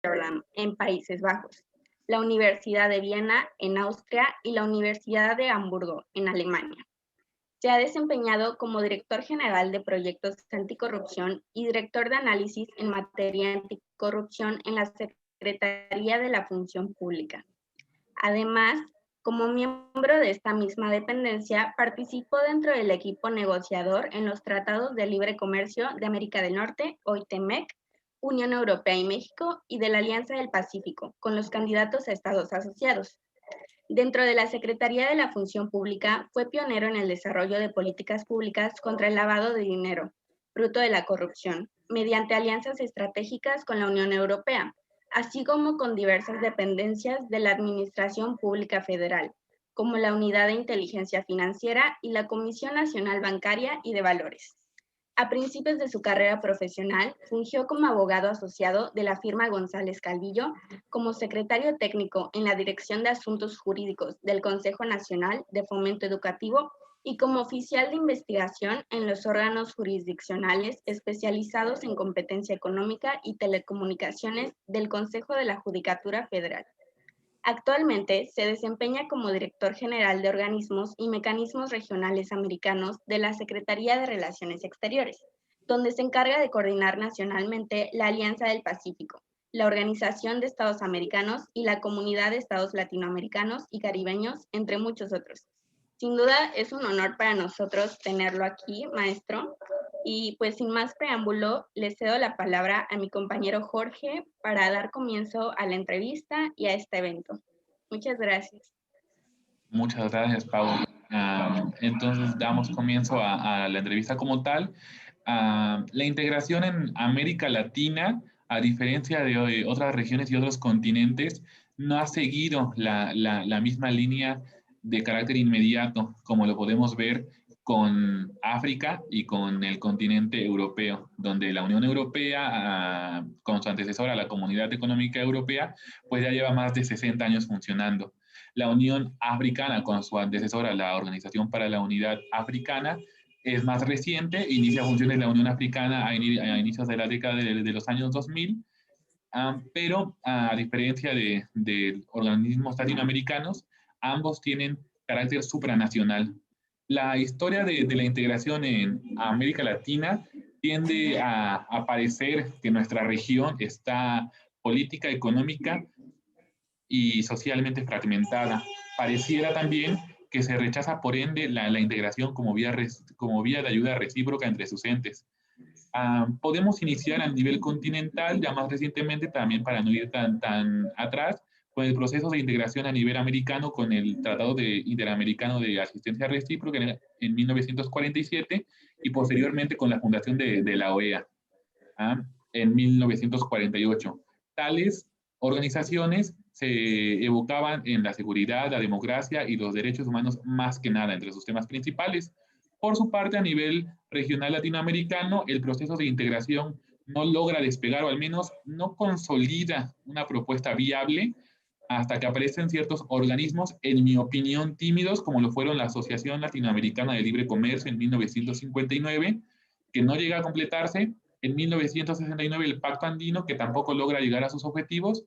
Rotterdam, en Países Bajos, la Universidad de Viena, en Austria, y la Universidad de Hamburgo, en Alemania. Se ha desempeñado como director general de proyectos anticorrupción y director de análisis en materia anticorrupción en la Secretaría de la Función Pública. Además, como miembro de esta misma dependencia, participó dentro del equipo negociador en los Tratados de Libre Comercio de América del Norte, hoy TEMEC, Unión Europea y México, y de la Alianza del Pacífico, con los candidatos a estados asociados. Dentro de la Secretaría de la Función Pública, fue pionero en el desarrollo de políticas públicas contra el lavado de dinero, fruto de la corrupción, mediante alianzas estratégicas con la Unión Europea, así como con diversas dependencias de la Administración Pública Federal, como la Unidad de Inteligencia Financiera y la Comisión Nacional Bancaria y de Valores. A principios de su carrera profesional, fungió como abogado asociado de la firma González Calvillo, como secretario técnico en la Dirección de Asuntos Jurídicos del Consejo Nacional de Fomento Educativo y como oficial de investigación en los órganos jurisdiccionales especializados en competencia económica y telecomunicaciones del Consejo de la Judicatura Federal. Actualmente se desempeña como director general de organismos y mecanismos regionales americanos de la Secretaría de Relaciones Exteriores, donde se encarga de coordinar nacionalmente la Alianza del Pacífico, la Organización de Estados Americanos y la Comunidad de Estados Latinoamericanos y Caribeños, entre muchos otros. Sin duda es un honor para nosotros tenerlo aquí, maestro. Y pues sin más preámbulo, le cedo la palabra a mi compañero Jorge para dar comienzo a la entrevista y a este evento. Muchas gracias. Muchas gracias, Pau. Entonces damos comienzo a la entrevista como tal. La integración en América Latina, a diferencia de otras regiones y otros continentes, no ha seguido la misma línea de carácter inmediato, como lo podemos ver con África y con el continente europeo, donde la Unión Europea, con su antecesora, la Comunidad Económica Europea, pues ya lleva más de 60 años funcionando. La Unión Africana, con su antecesora, la Organización para la Unidad Africana, es más reciente, inicia funciones la Unión Africana a inicios de la década de los años 2000, pero a diferencia de organismos latinoamericanos, ambos tienen carácter supranacional. La historia de la integración en América Latina tiende a parecer que nuestra región está política, económica y socialmente fragmentada. Pareciera también que se rechaza por ende la integración como vía de ayuda recíproca entre sus entes. Podemos iniciar a nivel continental, ya más recientemente, también para no ir tan atrás, con el proceso de integración a nivel americano con el Tratado Interamericano de Asistencia Recíproca en 1947 y posteriormente con la fundación de la OEA en 1948. Tales organizaciones se evocaban en la seguridad, la democracia y los derechos humanos más que nada entre sus temas principales. Por su parte, a nivel regional latinoamericano, el proceso de integración no logra despegar o al menos no consolida una propuesta viable hasta que aparecen ciertos organismos, en mi opinión, tímidos, como lo fueron la Asociación Latinoamericana de Libre Comercio en 1959, que no llega a completarse, en 1969 el Pacto Andino, que tampoco logra llegar a sus objetivos,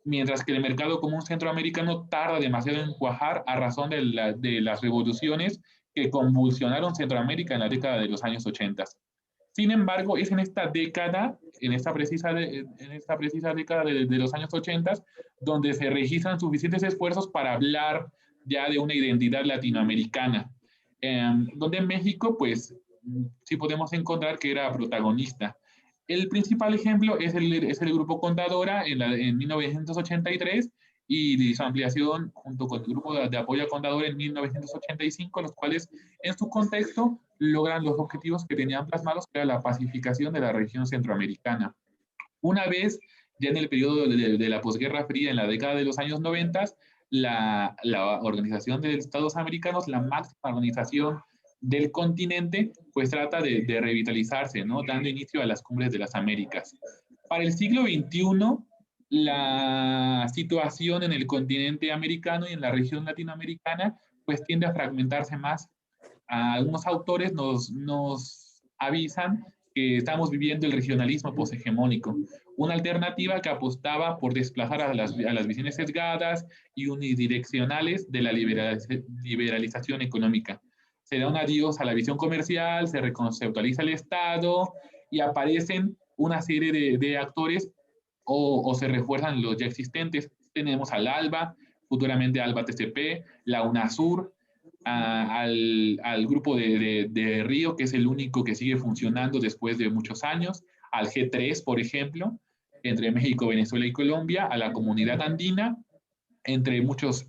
mientras que el mercado común centroamericano tarda demasiado en cuajar a razón de las revoluciones que convulsionaron Centroamérica en la década de los años 80. Sin embargo, es en esta década, en esta precisa década de los años 80, donde se registran suficientes esfuerzos para hablar ya de una identidad latinoamericana, donde México, pues, sí podemos encontrar que era protagonista. El principal ejemplo es el Grupo Contadora en 1983 y su ampliación junto con el Grupo de Apoyo a Contadora en 1985, los cuales en su contexto logran los objetivos que tenían plasmados, que era la pacificación de la región centroamericana. Una vez, ya en el periodo de la posguerra fría, en la década de los años 90, la Organización de Estados Americanos, la máxima organización del continente, pues trata de revitalizarse, ¿no? Dando inicio a las cumbres de las Américas. Para el siglo XXI, la situación en el continente americano y en la región latinoamericana, pues tiende a fragmentarse más. Algunos autores nos avisan que estamos viviendo el regionalismo poshegemónico, una alternativa que apostaba por desplazar a las visiones sesgadas y unidireccionales de la liberalización económica. Se da un adiós a la visión comercial, se reconceptualiza el Estado y aparecen una serie de actores o se refuerzan los ya existentes. Tenemos al ALBA, futuramente ALBA TCP, la UNASUR, al grupo de Río, que es el único que sigue funcionando después de muchos años, al G3, por ejemplo, entre México, Venezuela y Colombia, a la comunidad andina, entre muchos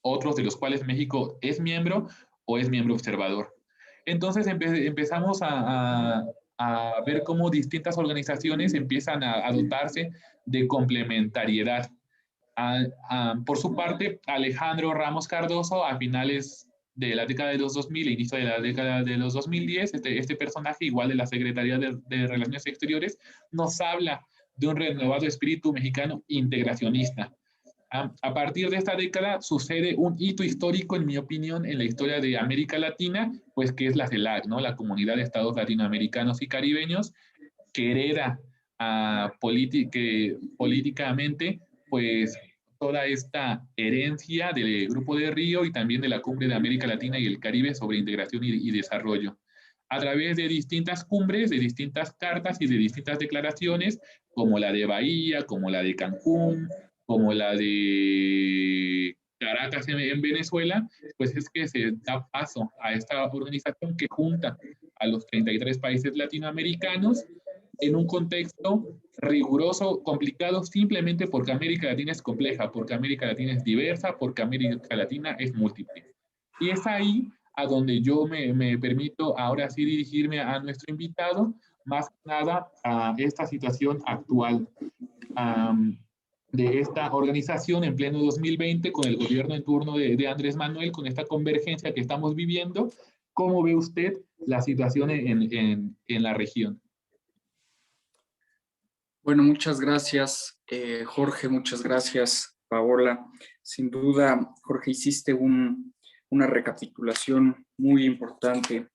otros de los cuales México es miembro o es miembro observador. Entonces empezamos a ver cómo distintas organizaciones empiezan a dotarse de complementariedad. Por su parte, Alejandro Ramos Cardoso, a finales de la década de los 2000, inicio de la década de los 2010, este personaje, igual de la Secretaría de Relaciones Exteriores, nos habla de un renovado espíritu mexicano integracionista. A partir de esta década sucede un hito histórico, en mi opinión, en la historia de América Latina, pues que es la CELAC, ¿no? La Comunidad de Estados Latinoamericanos y Caribeños, que hereda políticamente, pues toda esta herencia del Grupo de Río y también de la Cumbre de América Latina y el Caribe sobre integración y desarrollo. A través de distintas cumbres, de distintas cartas y de distintas declaraciones, como la de Bahía, como la de Cancún, como la de Caracas en Venezuela, pues es que se da paso a esta organización que junta a los 33 países latinoamericanos en un contexto riguroso, complicado, simplemente porque América Latina es compleja, porque América Latina es diversa, porque América Latina es múltiple. Y es ahí a donde yo me permito ahora sí dirigirme a nuestro invitado, más que nada a esta situación actual de esta organización en pleno 2020 con el gobierno en turno de Andrés Manuel, con esta convergencia que estamos viviendo. ¿Cómo ve usted la situación en la región? Bueno, muchas gracias, Jorge, muchas gracias, Paola. Sin duda, Jorge, hiciste una recapitulación muy importante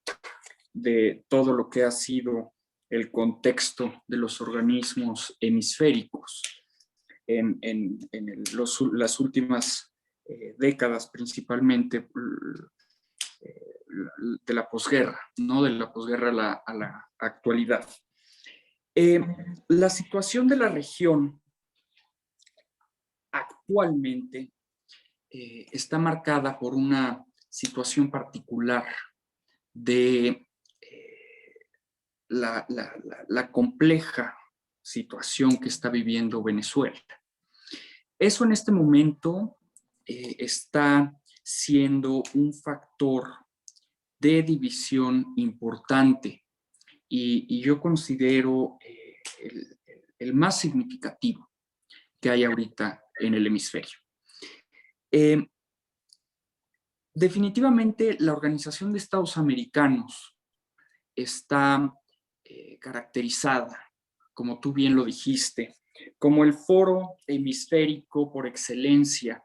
de todo lo que ha sido el contexto de los organismos hemisféricos las últimas décadas, principalmente de la posguerra, ¿no? De la posguerra a la actualidad. La situación de la región actualmente está marcada por una situación particular de la compleja situación que está viviendo Venezuela. Eso en este momento está siendo un factor de división importante y yo considero el más significativo que hay ahorita en el hemisferio. Definitivamente la Organización de Estados Americanos está caracterizada, como tú bien lo dijiste, como el foro hemisférico por excelencia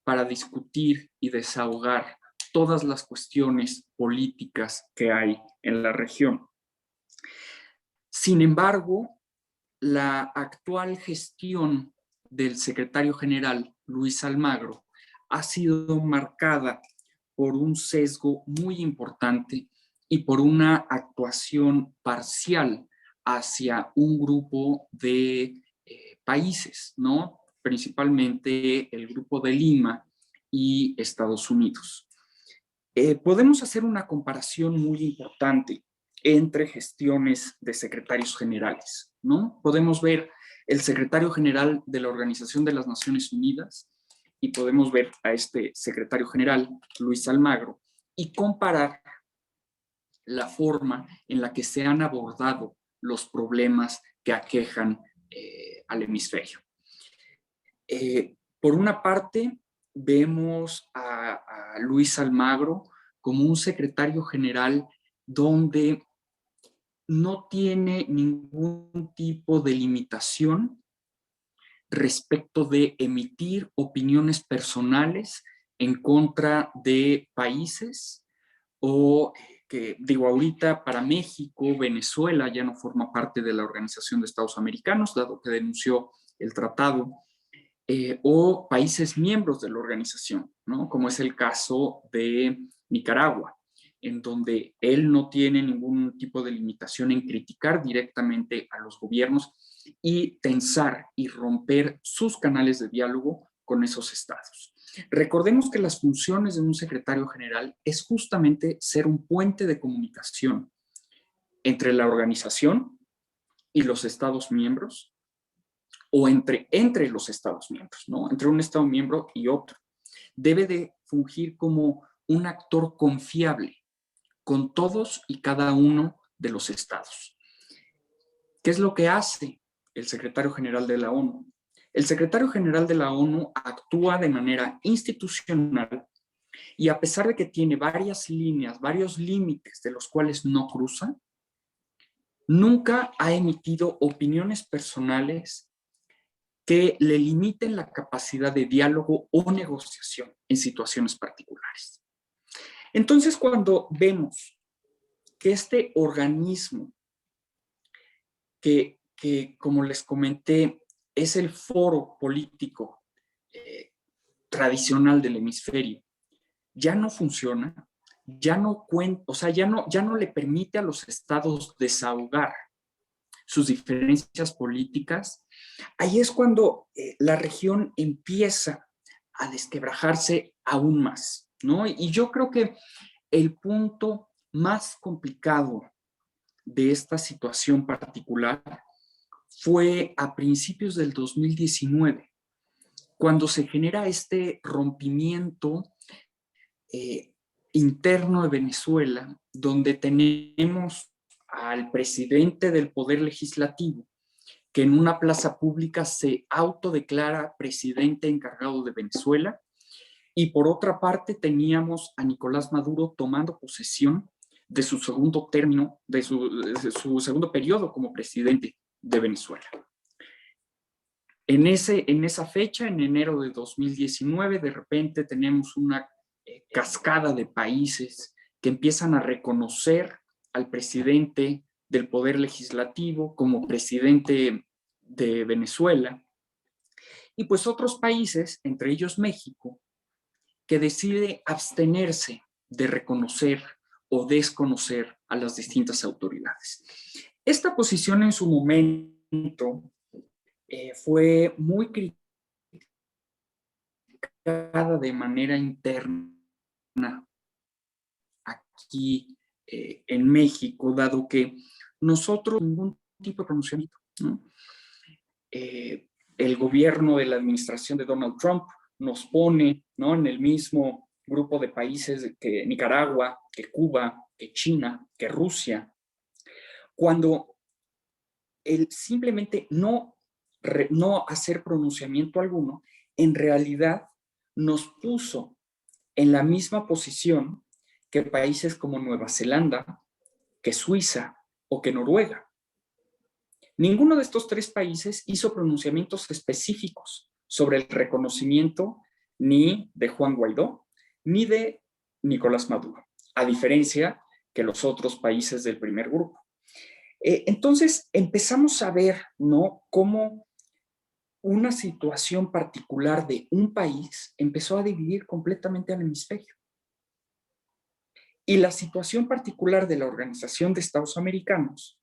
para discutir y desahogar todas las cuestiones políticas que hay en la región. Sin embargo, la actual gestión del secretario general, Luis Almagro, ha sido marcada por un sesgo muy importante y por una actuación parcial hacia un grupo de países, ¿no? Principalmente el Grupo de Lima y Estados Unidos. Podemos hacer una comparación muy importante entre gestiones de secretarios generales, ¿no? Podemos ver el secretario general de la Organización de las Naciones Unidas y podemos ver a este secretario general, Luis Almagro, y comparar la forma en la que se han abordado los problemas que aquejan al hemisferio. Por una parte, vemos a Luis Almagro como un secretario general donde no tiene ningún tipo de limitación respecto de emitir opiniones personales en contra de países o digo, ahorita para México, Venezuela ya no forma parte de la Organización de Estados Americanos, dado que denunció el tratado, o países miembros de la organización, ¿no? Como es el caso de Nicaragua, en donde él no tiene ningún tipo de limitación en criticar directamente a los gobiernos y tensar y romper sus canales de diálogo con esos estados. Recordemos que las funciones de un secretario general es justamente ser un puente de comunicación entre la organización y los estados miembros, o entre los estados miembros, ¿no? Entre un estado miembro y otro. Debe de fungir como un actor confiable con todos y cada uno de los estados. ¿Qué es lo que hace el secretario general de la ONU? El secretario general de la ONU actúa de manera institucional y a pesar de que tiene varias líneas, varios límites de los cuales no cruza, nunca ha emitido opiniones personales que le limiten la capacidad de diálogo o negociación en situaciones particulares. Entonces, cuando vemos que este organismo, que como les comenté, es el foro político tradicional del hemisferio, ya no funciona, ya no cuenta, o sea, ya no le permite a los estados desahogar sus diferencias políticas, ahí es cuando la región empieza a desquebrajarse aún más, ¿no? Y yo creo que el punto más complicado de esta situación particular fue a principios del 2019, cuando se genera este rompimiento interno de Venezuela, donde tenemos al presidente del Poder Legislativo, que en una plaza pública se autodeclara presidente encargado de Venezuela, y por otra parte teníamos a Nicolás Maduro tomando posesión de su segundo término, de su segundo periodo como presidente de Venezuela. En esa fecha, en enero de 2019, de repente tenemos una cascada de países que empiezan a reconocer al presidente del Poder Legislativo como presidente de Venezuela, y pues otros países, entre ellos México, que decide abstenerse de reconocer o desconocer a las distintas autoridades. Esta posición en su momento fue muy criticada de manera interna aquí en México, dado que nosotros ningún tipo de pronunciamiento, ¿no? El gobierno de la administración de Donald Trump nos pone, ¿no?, en el mismo grupo de países que Nicaragua, que Cuba, que China, que Rusia, cuando el simplemente no hacer pronunciamiento alguno, en realidad nos puso en la misma posición que países como Nueva Zelanda, que Suiza o que Noruega. Ninguno de estos tres países hizo pronunciamientos específicos sobre el reconocimiento ni de Juan Guaidó ni de Nicolás Maduro, a diferencia que los otros países del primer grupo. Entonces empezamos a ver, ¿no?, cómo una situación particular de un país empezó a dividir completamente al hemisferio. Y la situación particular de la Organización de Estados Americanos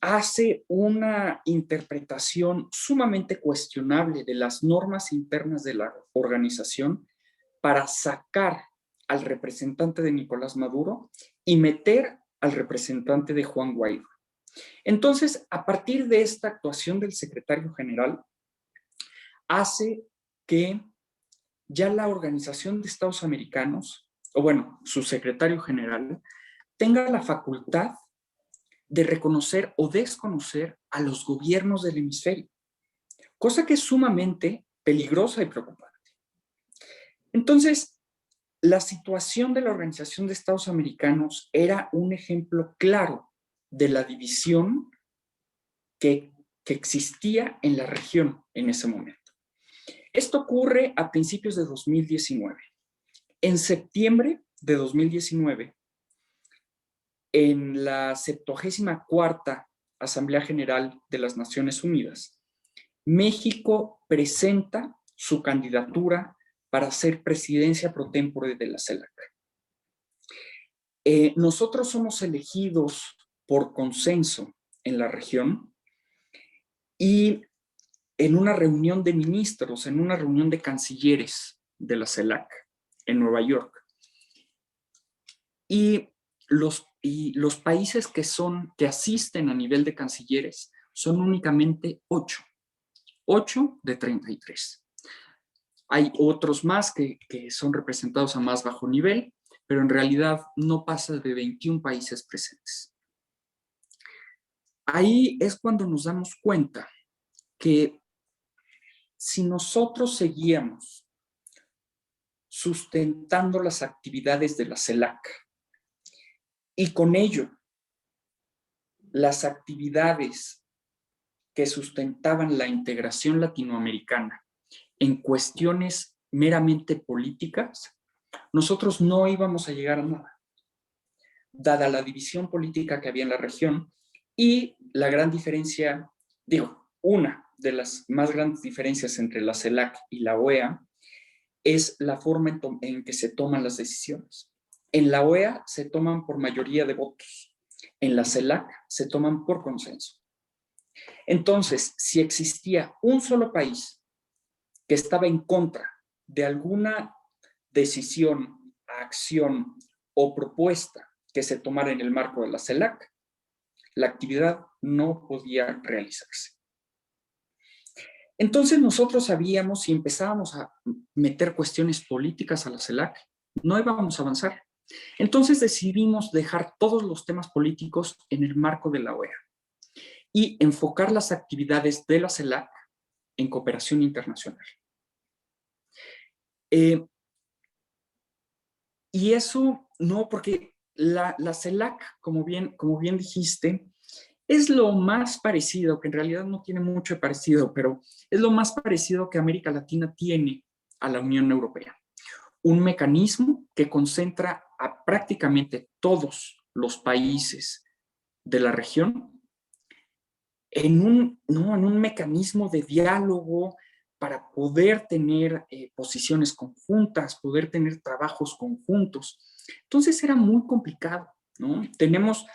hace una interpretación sumamente cuestionable de las normas internas de la organización para sacar al representante de Nicolás Maduro y meter al representante de Juan Guaidó. Entonces, a partir de esta actuación del secretario general, hace que ya la Organización de Estados Americanos, o bueno, su secretario general, tenga la facultad de reconocer o desconocer a los gobiernos del hemisferio, cosa que es sumamente peligrosa y preocupante. Entonces, la situación de la Organización de Estados Americanos era un ejemplo claro de la división que existía en la región en ese momento. Esto ocurre a principios de 2019. En septiembre de 2019, en la 74ª Asamblea General de las Naciones Unidas, México presenta su candidatura para ser presidencia pro tempore de la CELAC. Nosotros somos elegidos por consenso en la región y en una reunión de ministros, en una reunión de cancilleres de la CELAC en Nueva York. Y los países que asisten a nivel de cancilleres son únicamente 8 de 33. Hay otros más que son representados a más bajo nivel, pero en realidad no pasa de 21 países presentes. Ahí es cuando nos damos cuenta que si nosotros seguíamos sustentando las actividades de la CELAC y con ello las actividades que sustentaban la integración latinoamericana en cuestiones meramente políticas, nosotros no íbamos a llegar a nada, dada la división política que había en la región y la gran diferencia, una de las más grandes diferencias entre la CELAC y la OEA es la forma en que se toman las decisiones. En la OEA se toman por mayoría de votos, en la CELAC se toman por consenso. Entonces, si existía un solo país que estaba en contra de alguna decisión, acción o propuesta que se tomara en el marco de la CELAC, la actividad no podía realizarse. Entonces nosotros sabíamos, si empezábamos a meter cuestiones políticas a la CELAC, no íbamos a avanzar. Entonces decidimos dejar todos los temas políticos en el marco de la OEA y enfocar las actividades de la CELAC en cooperación internacional. Y eso no, porque la CELAC, como bien dijiste, es lo más parecido, que en realidad no tiene mucho de parecido, pero es lo más parecido que América Latina tiene a la Unión Europea. Un mecanismo que concentra a prácticamente todos los países de la región en un mecanismo de diálogo para poder tener posiciones conjuntas, poder tener trabajos conjuntos. Entonces era muy complicado, ¿no? Tenemos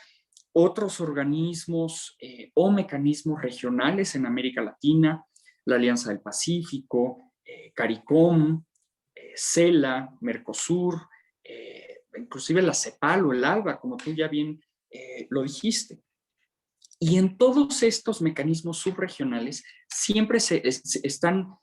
otros organismos o mecanismos regionales en América Latina, la Alianza del Pacífico, CARICOM, CELA, Mercosur, inclusive la CEPAL o el ALBA, como tú ya bien lo dijiste. Y en todos estos mecanismos subregionales siempre están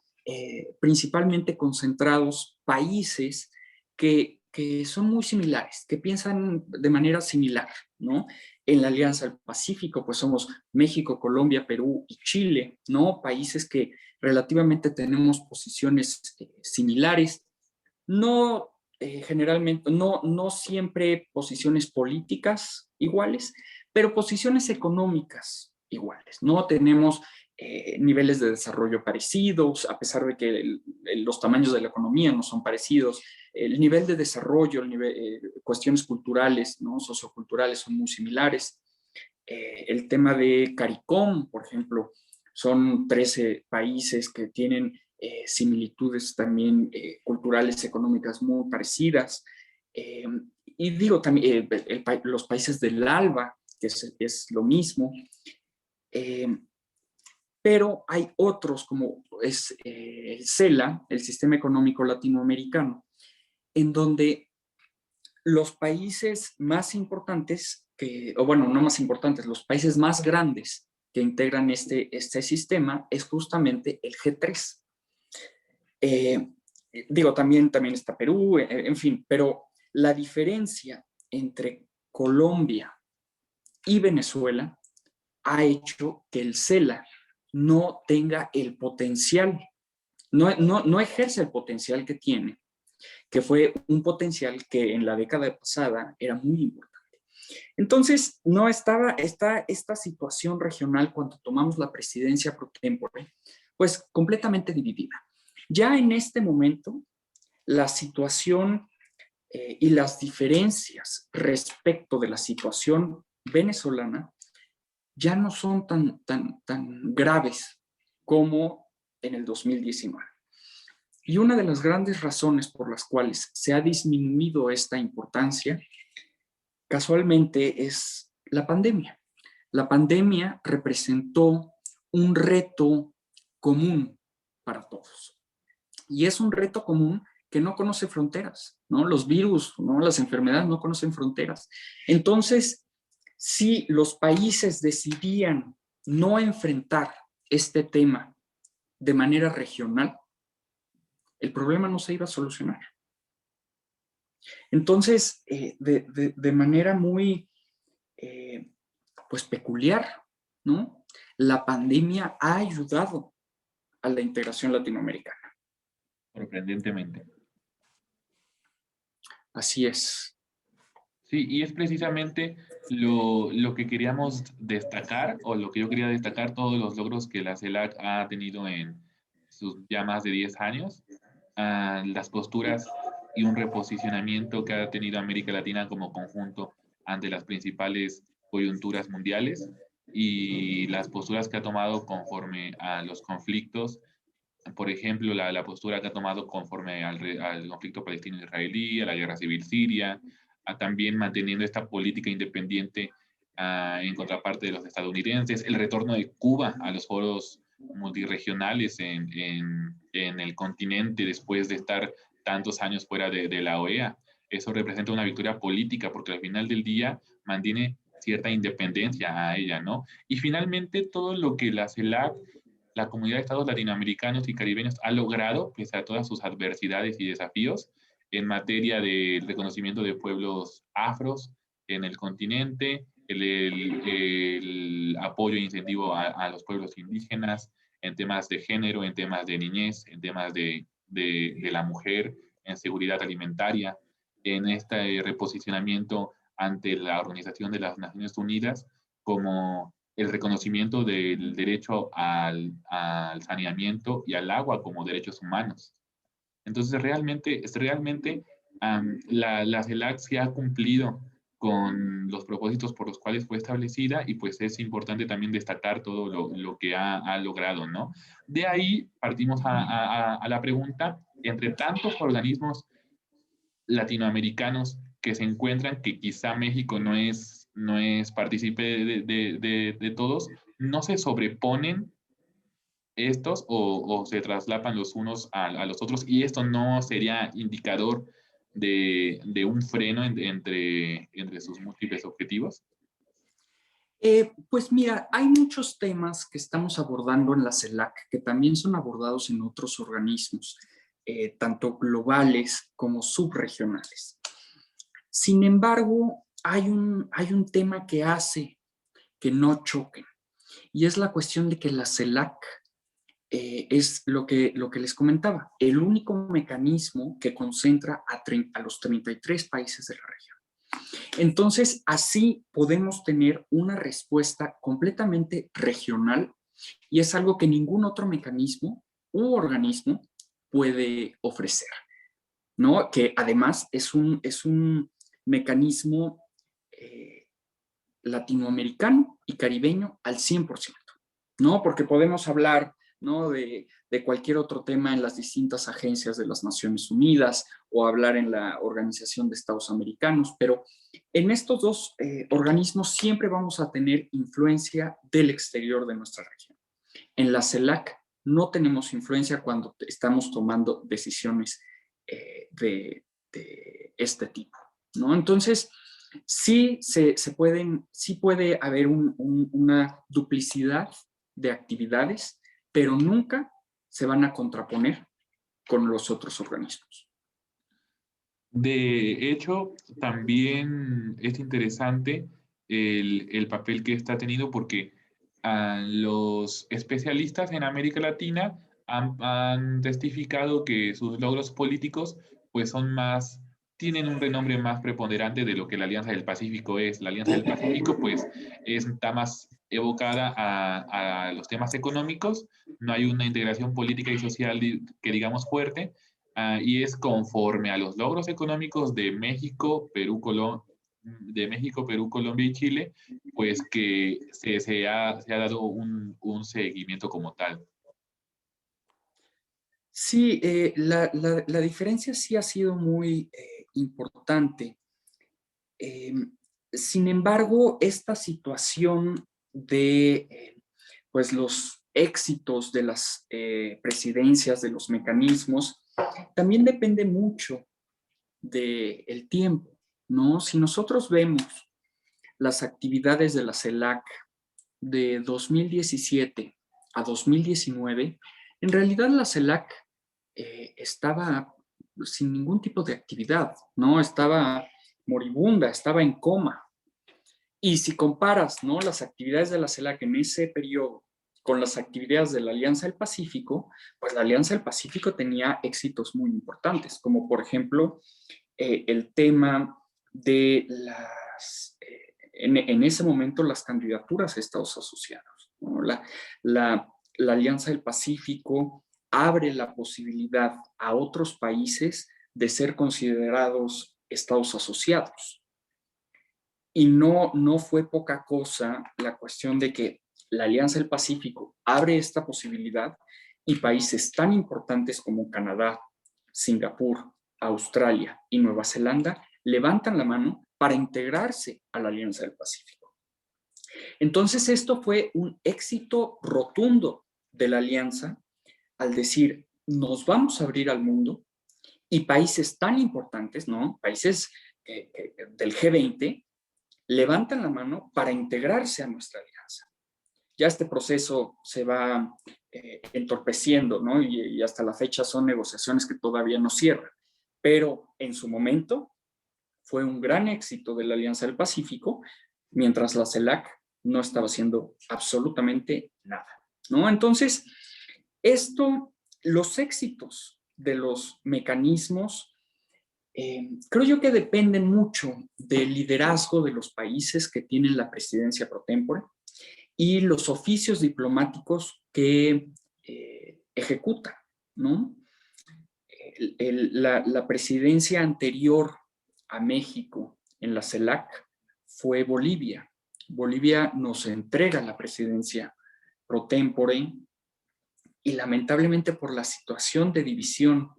principalmente concentrados países que son muy similares, que piensan de manera similar, ¿no? En la Alianza del Pacífico, pues somos México, Colombia, Perú y Chile, ¿no? Países que relativamente tenemos posiciones similares, no generalmente, no siempre posiciones políticas iguales, pero posiciones económicas iguales. No tenemos niveles de desarrollo parecidos, a pesar de que los tamaños de la economía no son parecidos. El nivel de desarrollo, cuestiones culturales, ¿no? Socioculturales son muy similares. El tema de CARICOM, por ejemplo, son 13 países que tienen similitudes también culturales, económicas muy parecidas. Y digo también los países del ALBA, que es lo mismo. Pero hay otros, como es el CELA, el Sistema Económico Latinoamericano, en donde los países más importantes, o bueno, no más importantes, los países más grandes que integran este sistema es justamente el G3. Digo, también está Perú, en fin, pero la diferencia entre Colombia y Venezuela ha hecho que el CELA no tenga el potencial, no ejerce el potencial que tiene, que fue un potencial que en la década pasada era muy importante. Entonces, no estaba esta situación regional cuando tomamos la presidencia pro tempore, pues completamente dividida. Ya en este momento, la situación y las diferencias respecto de la situación venezolana ya no son tan graves como en el 2019. Y una de las grandes razones por las cuales se ha disminuido esta importancia, casualmente, es la pandemia. La pandemia representó un reto común para todos. Y es un reto común que no conoce fronteras, ¿no? Los virus, ¿no? Las enfermedades no conocen fronteras. Entonces, si los países decidían no enfrentar este tema de manera regional, el problema no se iba a solucionar. Entonces, de manera muy pues peculiar, ¿no? La pandemia ha ayudado a la integración latinoamericana. Sorprendentemente. Así es. Sí, y es precisamente lo que queríamos destacar, o lo que yo quería destacar, todos los logros que la CELAC ha tenido en sus ya más de 10 años, las posturas y un reposicionamiento que ha tenido América Latina como conjunto ante las principales coyunturas mundiales y las posturas que ha tomado conforme a los conflictos. Por ejemplo, la postura que ha tomado conforme al conflicto palestino-israelí, a la guerra civil siria, a también manteniendo esta política independiente en contraparte de los estadounidenses, el retorno de Cuba a los foros multirregionales en el continente después de estar tantos años fuera de la OEA. Eso representa una victoria política porque al final del día mantiene cierta independencia a ella, ¿no? Y finalmente todo lo que la CELAC, la comunidad de estados latinoamericanos y caribeños, ha logrado, pese a todas sus adversidades y desafíos, en materia de reconocimiento de pueblos afros en el continente, el apoyo e incentivo a los pueblos indígenas, en temas de género, en temas de niñez, en temas de la mujer, en seguridad alimentaria, en este reposicionamiento ante la Organización de las Naciones Unidas como el reconocimiento del derecho al saneamiento y al agua como derechos humanos. Entonces, realmente la CELAC se ha cumplido con los propósitos por los cuales fue establecida y pues es importante también destacar todo lo que ha logrado, ¿no? De ahí partimos a la pregunta, entre tantos organismos latinoamericanos que se encuentran, que quizá México no es partícipe de todos, no se sobreponen estos o se traslapan los unos a los otros y esto no sería indicador de un freno entre sus múltiples objetivos? Pues mira, hay muchos temas que estamos abordando en la CELAC que también son abordados en otros organismos, tanto globales como subregionales. Sin embargo, hay un tema que hace que no choquen y es la cuestión de que la CELAC es lo que les comentaba, el único mecanismo que concentra a los 33 países de la región. Entonces, así podemos tener una respuesta completamente regional y es algo que ningún otro mecanismo u organismo puede ofrecer, ¿no? Que además es un mecanismo latinoamericano y caribeño al 100%, ¿no? Porque podemos hablar, ¿no? de cualquier otro tema en las distintas agencias de las Naciones Unidas o hablar en la Organización de Estados Americanos, pero en estos dos organismos siempre vamos a tener influencia del exterior de nuestra región. En la CELAC no tenemos influencia cuando estamos tomando decisiones de este tipo, ¿no? Entonces, sí puede haber una duplicidad de actividades, pero nunca se van a contraponer con los otros organismos. De hecho, también es interesante el papel que está teniendo porque los especialistas en América Latina han testificado que sus logros políticos pues tienen un renombre más preponderante de lo que la Alianza del Pacífico es. La Alianza del Pacífico pues está más evocada a los temas económicos, no hay una integración política y social que digamos fuerte, y es conforme a los logros económicos de México, Perú, Colombia y Chile, pues que se ha dado un seguimiento como tal. Sí, la diferencia sí ha sido muy importante. Sin embargo, esta situación de pues los éxitos de las presidencias, de los mecanismos, también depende mucho del tiempo, ¿no? Si nosotros vemos las actividades de la CELAC de 2017 a 2019, en realidad la CELAC estaba sin ningún tipo de actividad, ¿no? Estaba moribunda, estaba en coma. Y si comparas, ¿no?, las actividades de la CELAC en ese periodo con las actividades de la Alianza del Pacífico, pues la Alianza del Pacífico tenía éxitos muy importantes, como por ejemplo el tema de en ese momento las candidaturas a estados asociados, ¿no? La Alianza del Pacífico abre la posibilidad a otros países de ser considerados estados asociados. Y no fue poca cosa la cuestión de que la Alianza del Pacífico abre esta posibilidad y países tan importantes como Canadá, Singapur, Australia y Nueva Zelanda levantan la mano para integrarse a la Alianza del Pacífico. Entonces esto fue un éxito rotundo de la alianza al decir, nos vamos a abrir al mundo, y países tan importantes, ¿no?, países del G20, levantan la mano para integrarse a nuestra alianza. Ya este proceso se va entorpeciendo, ¿no? Y hasta la fecha son negociaciones que todavía no cierran. Pero en su momento fue un gran éxito de la Alianza del Pacífico, mientras la CELAC no estaba haciendo absolutamente nada, ¿no? Entonces, los éxitos de los mecanismos creo yo que dependen mucho del liderazgo de los países que tienen la presidencia pro tempore y los oficios diplomáticos que ejecutan, ¿no? La presidencia anterior a México en la CELAC fue Bolivia. Bolivia nos entrega la presidencia pro tempore y lamentablemente por la situación de división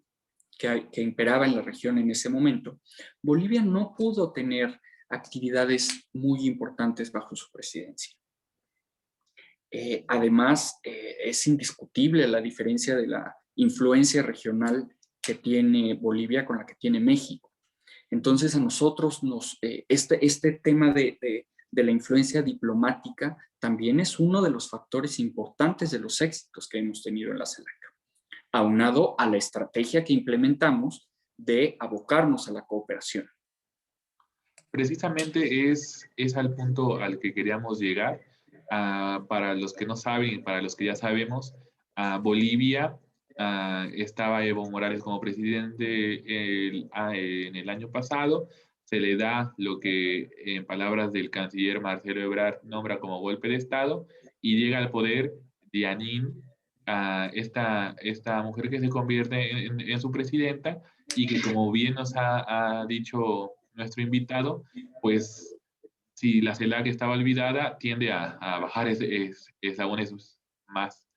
que imperaba en la región en ese momento, Bolivia no pudo tener actividades muy importantes bajo su presidencia. Además, es indiscutible la diferencia de la influencia regional que tiene Bolivia con la que tiene México. Entonces, a nosotros este tema de la influencia diplomática también es uno de los factores importantes de los éxitos que hemos tenido en la CELAC, aunado a la estrategia que implementamos de abocarnos a la cooperación. Precisamente es al punto al que queríamos llegar. Para los que no saben y para los que ya sabemos, Bolivia estaba Evo Morales como presidente en el año pasado. Se le da lo que, en palabras del canciller Marcelo Ebrard, nombra como golpe de Estado, y llega al poder Yanín, esta mujer que se convierte en su presidenta y que, como bien nos ha dicho nuestro invitado, pues si la CELAC estaba olvidada, tiende a bajar eslabones más.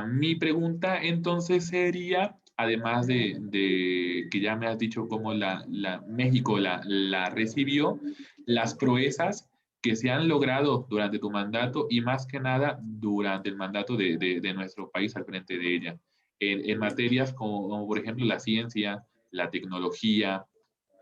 Mi pregunta entonces sería, además de que ya me has dicho cómo México la recibió, las proezas que se han logrado durante tu mandato y más que nada durante el mandato de nuestro país al frente de ella, en materias como por ejemplo la ciencia, la tecnología,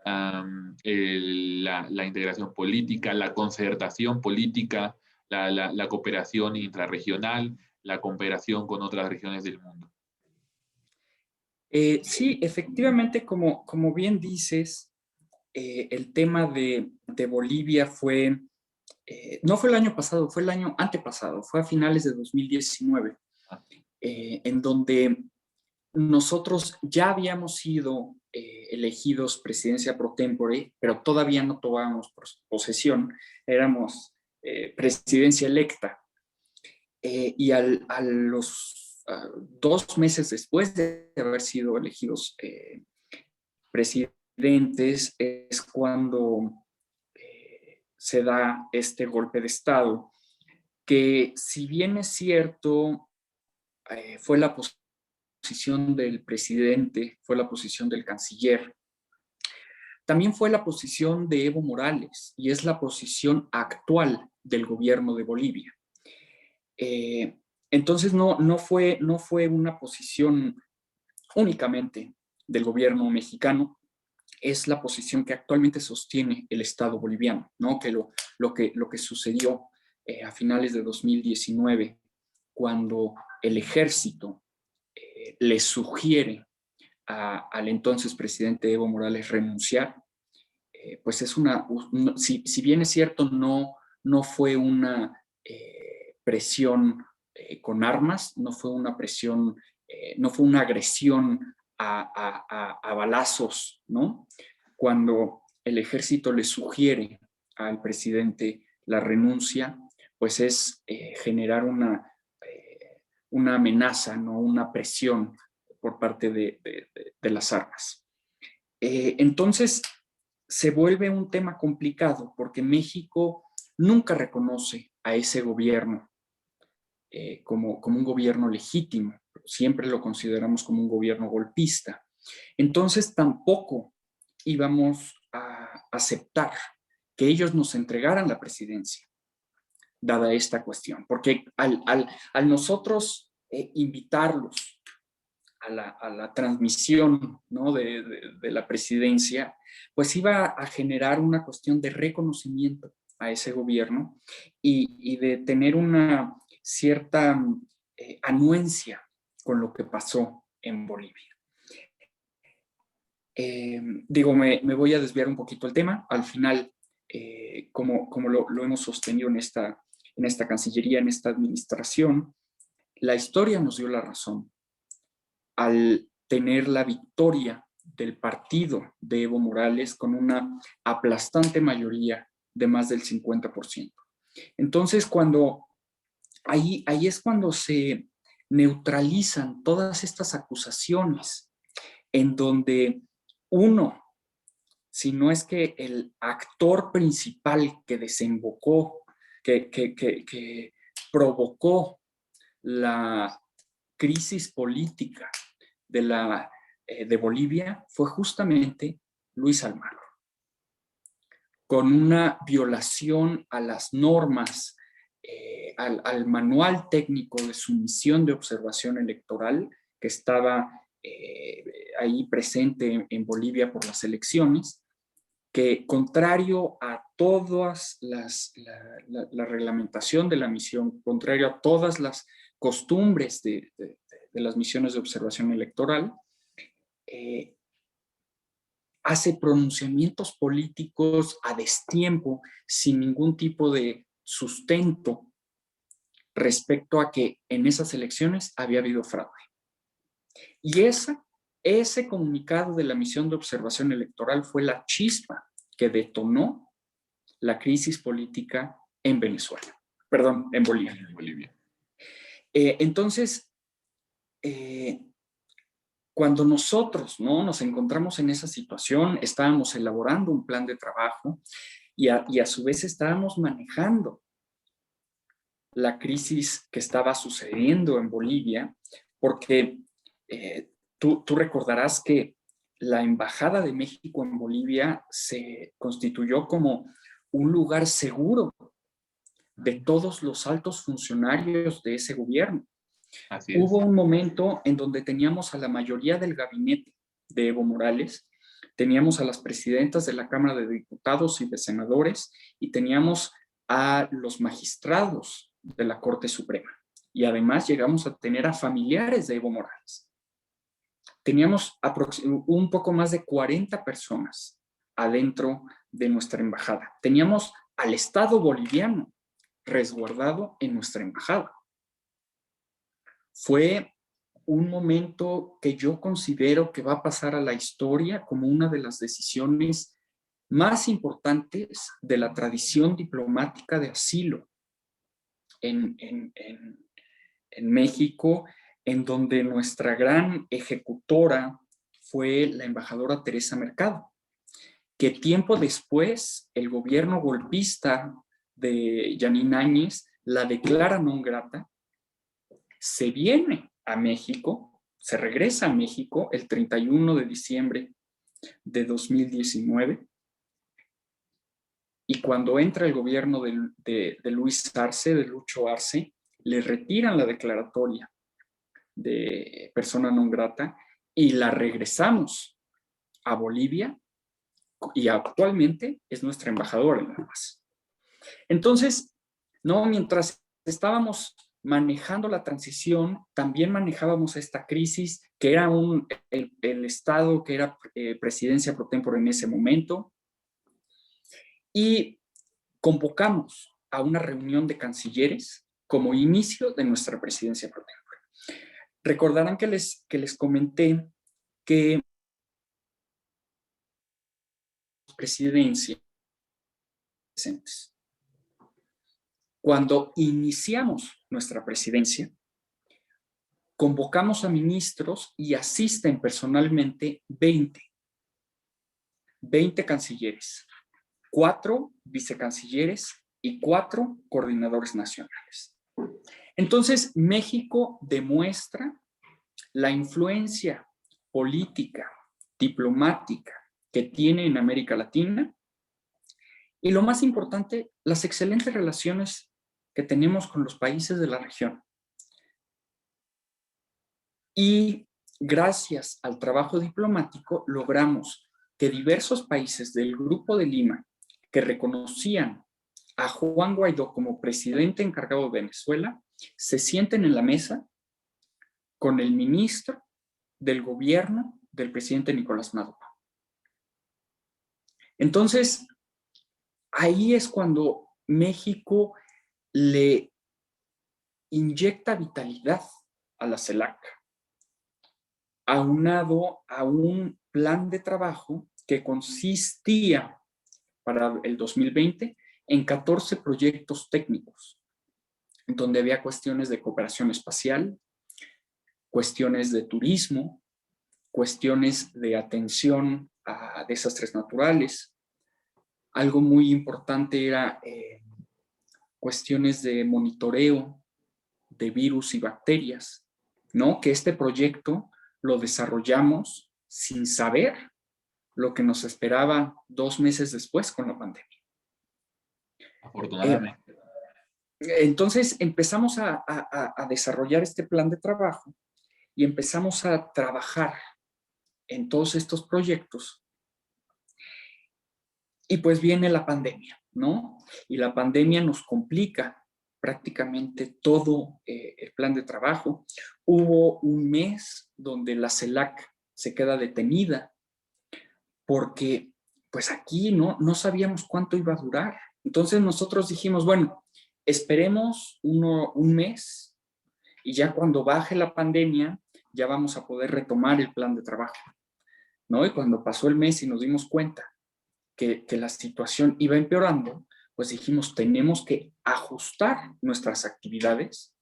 la integración política, la concertación política, la cooperación intrarregional, la cooperación con otras regiones del mundo. Sí, efectivamente, como bien dices, el tema de Bolivia no fue el año pasado, fue el año antepasado, fue a finales de 2019, en donde nosotros ya habíamos sido elegidos presidencia pro tempore, pero todavía no tomábamos posesión, éramos presidencia electa. Y a 2 meses después de haber sido elegidos presidentes, es cuando se da este golpe de Estado, que si bien es cierto, fue la posición del presidente, fue la posición del canciller, también fue la posición de Evo Morales y es la posición actual del gobierno de Bolivia. Entonces no fue una posición únicamente del gobierno mexicano, es la posición que actualmente sostiene el Estado boliviano, ¿no? Que lo que sucedió a finales de 2019, cuando el ejército le sugiere al entonces presidente Evo Morales renunciar, pues es si bien es cierto, no fue una presión con armas, no fue una presión, no fue una agresión a balazos, ¿no? Cuando el ejército le sugiere al presidente la renuncia, pues es generar una amenaza, ¿no? Una presión por parte de las armas. Entonces, se vuelve un tema complicado porque México nunca reconoce a ese gobierno como un gobierno legítimo, siempre lo consideramos como un gobierno golpista. Entonces tampoco íbamos a aceptar que ellos nos entregaran la presidencia, dada esta cuestión, porque al nosotros invitarlos a la transmisión, ¿no? de la presidencia, pues iba a generar una cuestión de reconocimiento a ese gobierno y de tener una cierta anuencia con lo que pasó en Bolivia. Me voy a desviar un poquito el tema. Al final, como lo hemos sostenido en esta Cancillería, en esta administración, la historia nos dio la razón. Al tener la victoria del partido de Evo Morales con una aplastante mayoría de más del 50%. Entonces, ahí es cuando se neutralizan todas estas acusaciones, en donde uno, si no es que el actor principal que desembocó, que provocó la crisis política de Bolivia, fue justamente Luis Almagro, con una violación a las normas, al manual técnico de sumisión de observación electoral que estaba ahí presente en Bolivia por las elecciones, que contrario a todas la reglamentación de la misión, contrario a todas las costumbres de las misiones de observación electoral, hace pronunciamientos políticos a destiempo, sin ningún tipo de sustento respecto a que en esas elecciones había habido fraude. Y ese comunicado de la misión de observación electoral fue la chispa que detonó la crisis política en Venezuela. Perdón, en Bolivia. Entonces, cuando nosotros, ¿no?, nos encontramos en esa situación, estábamos elaborando un plan de trabajo y a su vez estábamos manejando la crisis que estaba sucediendo en Bolivia, porque tú recordarás que la Embajada de México en Bolivia se constituyó como un lugar seguro de todos los altos funcionarios de ese gobierno. Así es. Hubo un momento en donde teníamos a la mayoría del gabinete de Evo Morales, teníamos a las presidentas de la Cámara de Diputados y de Senadores, y teníamos a los magistrados de la Corte Suprema. Y además llegamos a tener a familiares de Evo Morales. Teníamos un poco más de 40 personas adentro de nuestra embajada. Teníamos al Estado boliviano resguardado en nuestra embajada. Fue un momento que yo considero que va a pasar a la historia como una de las decisiones más importantes de la tradición diplomática de asilo en México, en donde nuestra gran ejecutora fue la embajadora Teresa Mercado, que tiempo después el gobierno golpista de Yanine Áñez la declara non grata, se viene a México, se regresa a México el 31 de diciembre de 2019, y cuando entra el gobierno de Luis Arce, de Lucho Arce, le retiran la declaratoria de persona non grata y la regresamos a Bolivia, y actualmente es nuestra embajadora en La Paz. Entonces, no, mientras estábamos manejando la transición, también manejábamos esta crisis, que era el Estado, que era presidencia pro tempore en ese momento, y convocamos a una reunión de cancilleres como inicio de nuestra presidencia pro tempore. Recordarán que les comenté que presidencia presentes. Cuando iniciamos nuestra presidencia, convocamos a ministros y asisten personalmente 20 cancilleres, 4 vicecancilleres y 4 coordinadores nacionales. Entonces, México demuestra la influencia política, diplomática que tiene en América Latina, y lo más importante, las excelentes relaciones que tenemos con los países de la región. Y gracias al trabajo diplomático logramos que diversos países del Grupo de Lima, que reconocían a Juan Guaidó como presidente encargado de Venezuela, se sienten en la mesa con el ministro del gobierno del presidente Nicolás Maduro. Entonces, ahí es cuando México le inyecta vitalidad a la CELAC, aunado a un plan de trabajo que consistía para el 2020 en 14 proyectos técnicos, donde había cuestiones de cooperación espacial, cuestiones de turismo, cuestiones de atención a desastres naturales. Algo muy importante era cuestiones de monitoreo de virus y bacterias, ¿no? Que este proyecto lo desarrollamos sin saber lo que nos esperaba 2 meses después con la pandemia. Afortunadamente. Entonces empezamos a desarrollar este plan de trabajo y empezamos a trabajar en todos estos proyectos. Y pues viene la pandemia, ¿no? Y la pandemia nos complica prácticamente todo el plan de trabajo. Hubo un mes donde la CELAC se queda detenida porque pues aquí no sabíamos cuánto iba a durar. Entonces nosotros dijimos, bueno, esperemos un mes y ya cuando baje la pandemia ya vamos a poder retomar el plan de trabajo, ¿no? Y cuando pasó el mes y nos dimos cuenta que la situación iba empeorando, pues dijimos, tenemos que ajustar nuestras actividades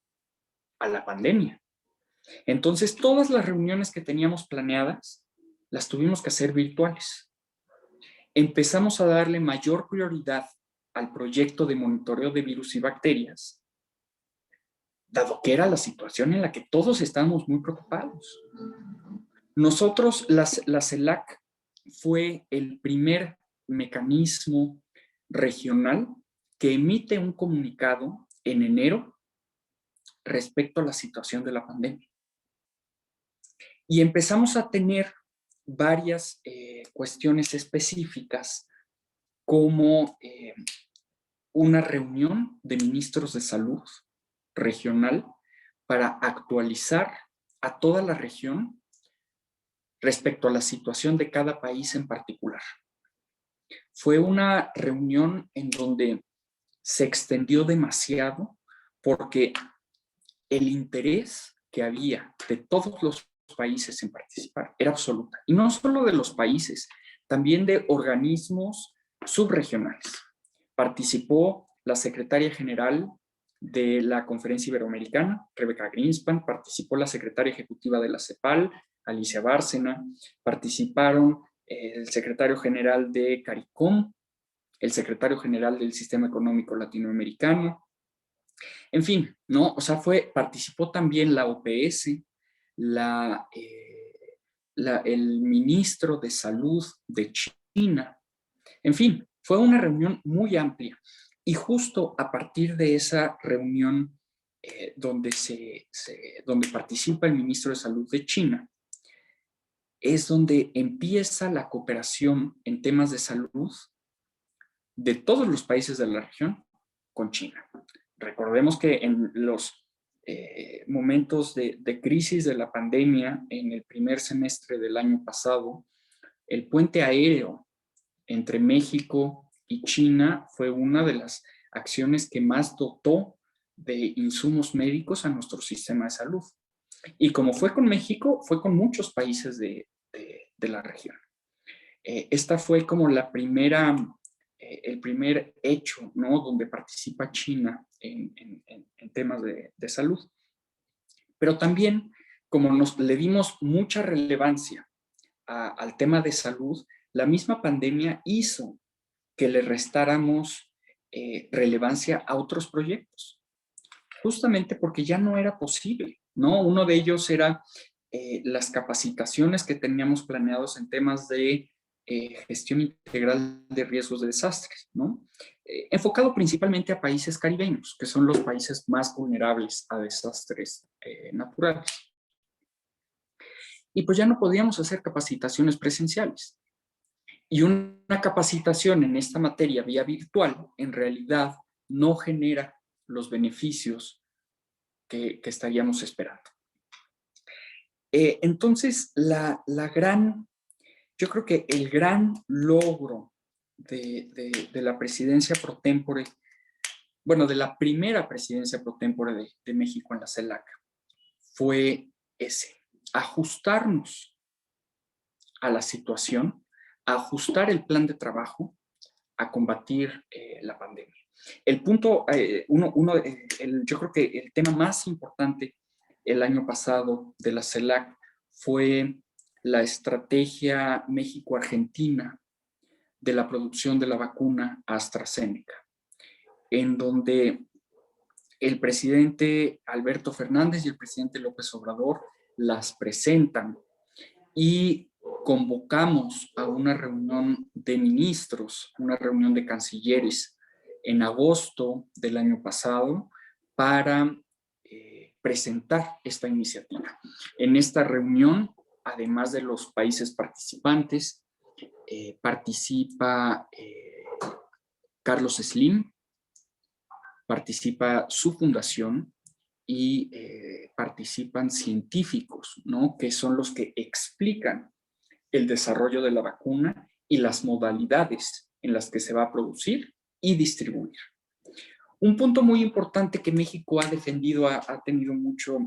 a la pandemia. Entonces, todas las reuniones que teníamos planeadas, las tuvimos que hacer virtuales. Empezamos a darle mayor prioridad al proyecto de monitoreo de virus y bacterias, dado que era la situación en la que todos estábamos muy preocupados. Nosotros, la CELAC fue el primer mecanismo regional que emite un comunicado en enero respecto a la situación de la pandemia. Y empezamos a tener varias cuestiones específicas, como una reunión de ministros de salud regional para actualizar a toda la región respecto a la situación de cada país en particular. Fue una reunión en donde se extendió demasiado porque el interés que había de todos los países en participar era absoluta. Y no solo de los países, también de organismos subregionales. Participó la secretaria general de la Conferencia Iberoamericana, Rebeca Greenspan, participó la secretaria ejecutiva de la CEPAL, Alicia Bárcena, participaron el secretario general de CARICOM, el secretario general del Sistema Económico Latinoamericano, en fin, ¿no? O sea, participó también la OPS, el ministro de Salud de China. En fin, fue una reunión muy amplia. Y justo a partir de esa reunión donde participa el ministro de Salud de China, es donde empieza la cooperación en temas de salud de todos los países de la región con China. Recordemos que en los momentos de crisis de la pandemia, en el primer semestre del año pasado, el puente aéreo entre México y China fue una de las acciones que más dotó de insumos médicos a nuestro sistema de salud. Y como fue con México, fue con muchos países de la región. Esta fue como el primer hecho, ¿no?, donde participa China en temas de salud. Pero también, como le dimos mucha relevancia al tema de salud, la misma pandemia hizo que le restáramos relevancia a otros proyectos, justamente porque ya no era posible, ¿no? Uno de ellos era las capacitaciones que teníamos planeados en temas de gestión integral de riesgos de desastres, ¿no? Enfocado principalmente a países caribeños, que son los países más vulnerables a desastres naturales. Y pues ya no podíamos hacer capacitaciones presenciales. Y una capacitación en esta materia vía virtual, en realidad, no genera los beneficios que estaríamos esperando. Entonces, yo creo que el gran logro de la presidencia pro tempore, bueno, de la primera presidencia pro tempore de México en la CELAC, fue ajustarnos a la situación, ajustar el plan de trabajo a combatir la pandemia. El punto, yo creo que el tema más importante el año pasado de la CELAC fue la estrategia México-Argentina de la producción de la vacuna AstraZeneca, en donde el presidente Alberto Fernández y el presidente López Obrador las presentan y convocamos a una reunión de ministros, una reunión de cancilleres en agosto del año pasado para presentar esta iniciativa. En esta reunión, además de los países participantes, participa Carlos Slim, participa su fundación y participan científicos, ¿no?, que son los que explican el desarrollo de la vacuna y las modalidades en las que se va a producir y distribuir. Un punto muy importante que México ha defendido, ha tenido mucho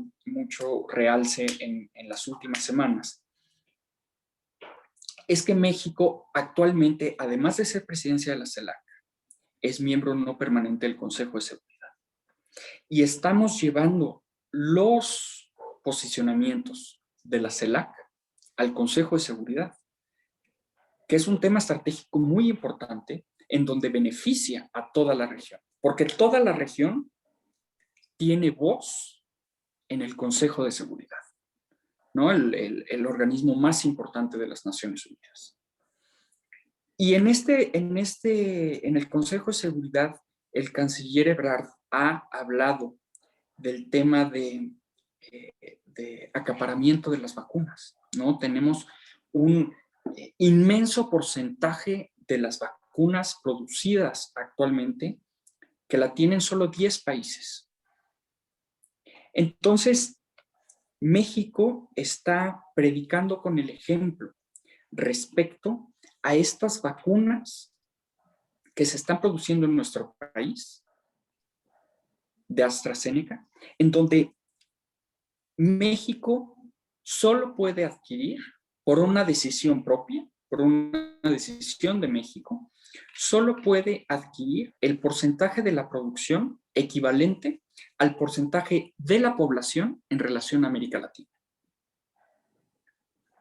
realce en las últimas semanas, es que México actualmente, además de ser presidencia de la CELAC, es miembro no permanente del Consejo de Seguridad. Y estamos llevando los posicionamientos de la CELAC al Consejo de Seguridad, que es un tema estratégico muy importante en donde beneficia a toda la región, porque toda la región tiene voz en el Consejo de Seguridad, ¿no? El organismo más importante de las Naciones Unidas. Y en el Consejo de Seguridad, el canciller Ebrard ha hablado del tema de acaparamiento de las vacunas, ¿no? Tenemos un inmenso porcentaje de las vacunas producidas actualmente que la tienen solo 10 países. Entonces, México está predicando con el ejemplo respecto a estas vacunas que se están produciendo en nuestro país, de AstraZeneca, en donde México solo puede adquirir por una decisión propia, por una decisión de México, solo puede adquirir el porcentaje de la producción equivalente al porcentaje de la población en relación a América Latina.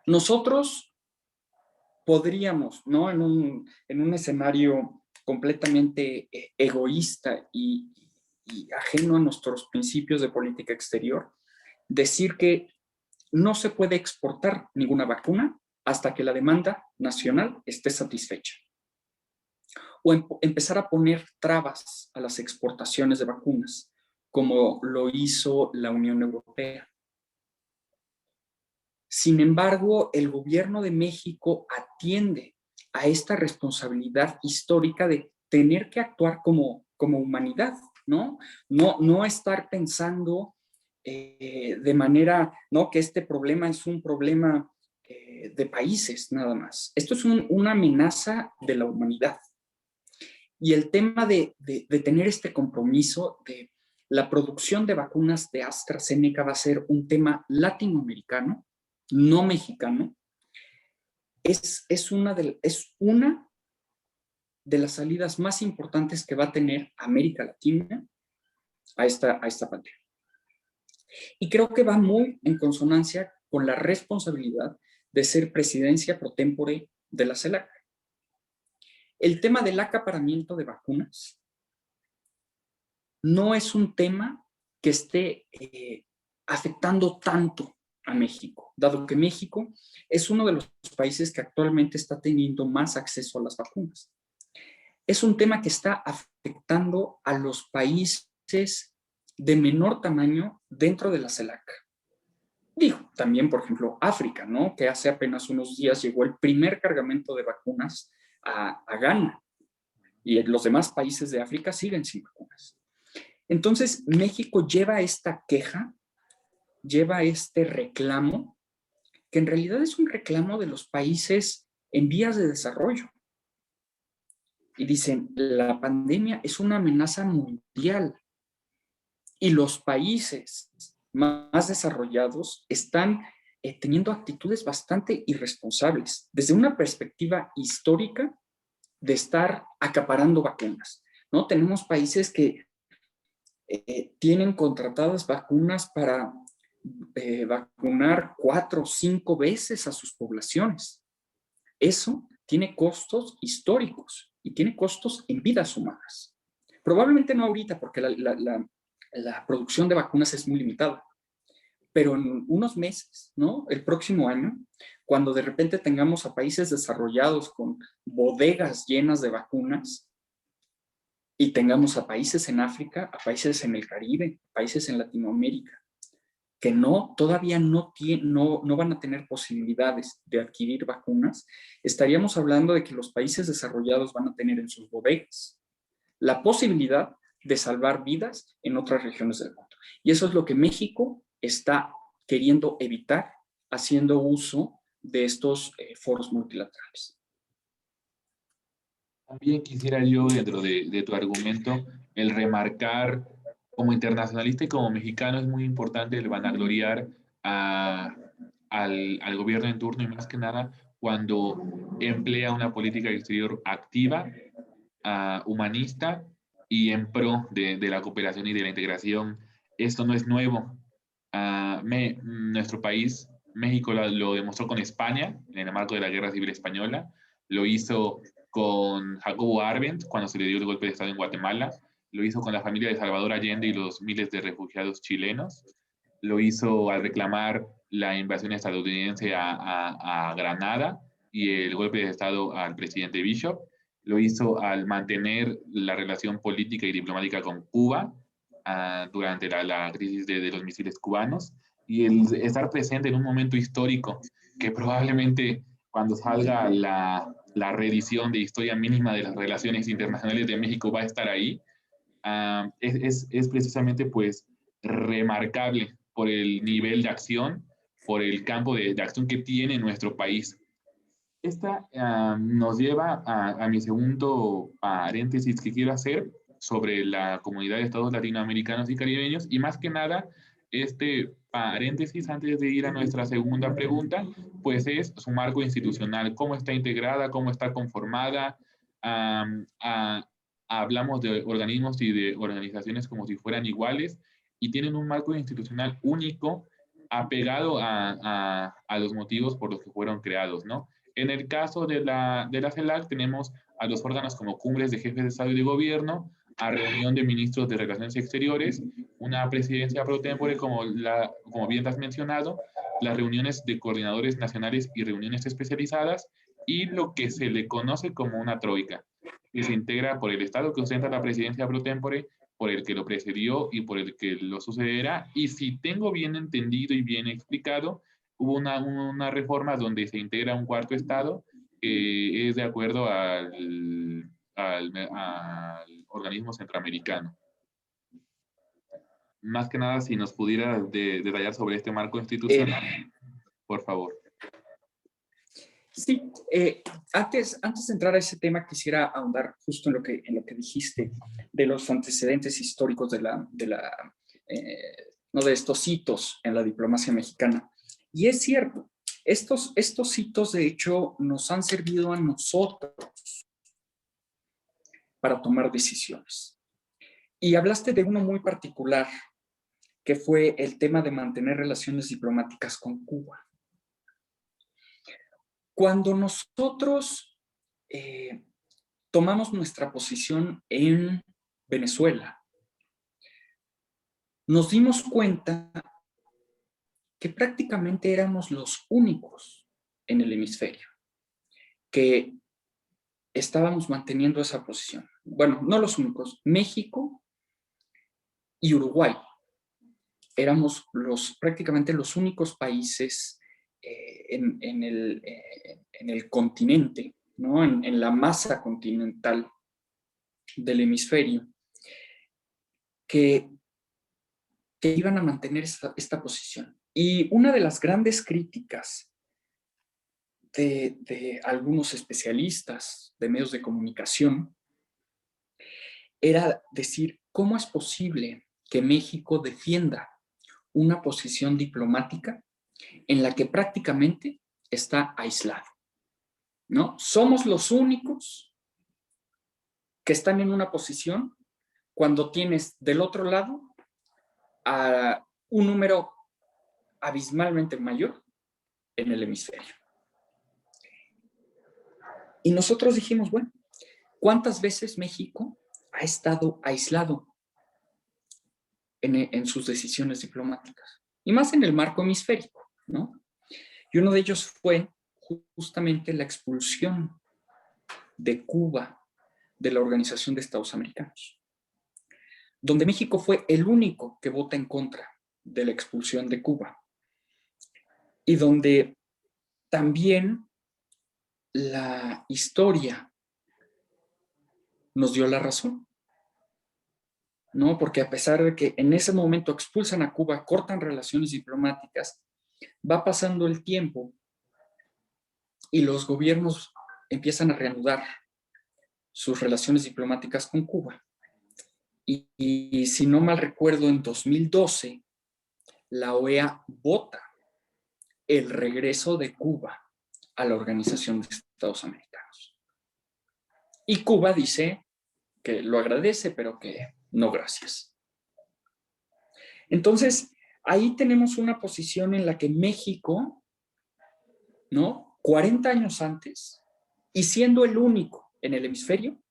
Nosotros podríamos, ¿no? En un escenario completamente egoísta y ajeno a nuestros principios de política exterior, decir que no se puede exportar ninguna vacuna hasta que la demanda nacional esté satisfecha. O empezar a poner trabas a las exportaciones de vacunas, como lo hizo la Unión Europea. Sin embargo, el gobierno de México atiende a esta responsabilidad histórica de tener que actuar como humanidad, ¿no? No estar pensando de manera, ¿no? Que este problema es un problema de países nada más. Esto es una amenaza de la humanidad. Y el tema de tener este compromiso de la producción de vacunas de AstraZeneca va a ser un tema latinoamericano, no mexicano, es una de las salidas más importantes que va a tener América Latina a esta pandemia. Y creo que va muy en consonancia con la responsabilidad de ser presidencia pro tempore de la CELAC. El tema del acaparamiento de vacunas no es un tema que esté afectando tanto a México, dado que México es uno de los países que actualmente está teniendo más acceso a las vacunas. Es un tema que está afectando a los países de menor tamaño dentro de la CELAC. Digo, también, por ejemplo, África, ¿no? Que hace apenas unos días llegó el primer cargamento de vacunas a Ghana, y los demás países de África siguen sin vacunas. Entonces, México lleva esta queja, lleva este reclamo, que en realidad es un reclamo de los países en vías de desarrollo. Y dicen, la pandemia es una amenaza mundial y los países más desarrollados están teniendo actitudes bastante irresponsables desde una perspectiva histórica de estar acaparando vacunas, ¿no? Tenemos países que tienen contratadas vacunas para vacunar 4 o 5 veces a sus poblaciones. Eso tiene costos históricos y tiene costos en vidas humanas. Probablemente no ahorita, porque la producción de vacunas es muy limitada, pero en unos meses, ¿no? El próximo año, cuando de repente tengamos a países desarrollados con bodegas llenas de vacunas y tengamos a países en África, a países en el Caribe, países en Latinoamérica, que todavía no van a tener posibilidades de adquirir vacunas, estaríamos hablando de que los países desarrollados van a tener en sus bodegas la posibilidad de salvar vidas en otras regiones del mundo. Y eso es lo que México está queriendo evitar haciendo uso de estos foros multilaterales. También quisiera yo, dentro de tu argumento, el remarcar, como internacionalista y como mexicano, es muy importante el vanagloriar al gobierno en turno, y más que nada cuando emplea una política exterior activa, humanista y en pro de la cooperación y de la integración. Esto no es nuevo. Nuestro país, México, lo demostró con España en el marco de la Guerra Civil Española, lo hizo con Jacobo Arbenz cuando se le dio el golpe de Estado en Guatemala, lo hizo con la familia de Salvador Allende y los miles de refugiados chilenos, lo hizo al reclamar la invasión estadounidense a Granada y el golpe de Estado al presidente Bishop, lo hizo al mantener la relación política y diplomática con Cuba durante la crisis de los misiles cubanos, y el estar presente en un momento histórico que probablemente cuando salga la reedición de Historia Mínima de las Relaciones Internacionales de México va a estar ahí, es precisamente pues remarcable por el nivel de acción, por el campo de acción que tiene nuestro país. Esta nos lleva a mi segundo paréntesis que quiero hacer sobre la comunidad de estados latinoamericanos y caribeños, y más que nada, este paréntesis antes de ir a nuestra segunda pregunta, pues es su marco institucional, cómo está integrada, cómo está conformada, hablamos de organismos y de organizaciones como si fueran iguales y tienen un marco institucional único apegado a los motivos por los que fueron creados, ¿no? En el caso de la CELAC tenemos a los órganos como cumbres de jefes de Estado y de Gobierno, a reunión de ministros de Relaciones Exteriores, una presidencia pro tempore, como bien has mencionado, las reuniones de coordinadores nacionales y reuniones especializadas, y lo que se le conoce como una troika, que se integra por el Estado que ostenta la presidencia pro tempore, por el que lo precedió y por el que lo sucederá. Y si tengo bien entendido y bien explicado, hubo una reforma donde se integra un cuarto Estado que es de acuerdo al organismo centroamericano. Más que nada, si nos pudiera detallar sobre este marco institucional, por favor. Sí, antes de entrar a ese tema, quisiera ahondar justo en lo que dijiste de los antecedentes históricos no, de estos hitos en la diplomacia mexicana. Y es cierto, estos hitos de hecho nos han servido a nosotros para tomar decisiones. Y hablaste de uno muy particular, que fue el tema de mantener relaciones diplomáticas con Cuba. Cuando nosotros tomamos nuestra posición en Venezuela, nos dimos cuenta que prácticamente éramos los únicos en el hemisferio que estábamos manteniendo esa posición. Bueno, no los únicos, México y Uruguay. Éramos prácticamente los únicos países en el continente, ¿no? en la masa continental del hemisferio, que iban a mantener esta posición. Y una de las grandes críticas de algunos especialistas de medios de comunicación era decir, ¿cómo es posible que México defienda una posición diplomática en la que prácticamente está aislado, ¿no? Somos los únicos que están en una posición cuando tienes del otro lado a un número abismalmente mayor en el hemisferio. Y nosotros dijimos, bueno, ¿cuántas veces México ha estado aislado en sus decisiones diplomáticas? Y más en el marco hemisférico, ¿no? Y uno de ellos fue justamente la expulsión de Cuba de la Organización de Estados Americanos, donde México fue el único que vota en contra de la expulsión de Cuba y donde también la historia nos dio la razón, ¿no? Porque a pesar de que en ese momento expulsan a Cuba, cortan relaciones diplomáticas, va pasando el tiempo y los gobiernos empiezan a reanudar sus relaciones diplomáticas con Cuba. Y si no mal recuerdo, en 2012, la OEA vota el regreso de Cuba a la Organización de Estados Americanos. Y Cuba dice que lo agradece, pero que no gracias. Entonces, ahí tenemos una posición en la que México, ¿no? 40 años antes, y siendo el único en el hemisferio,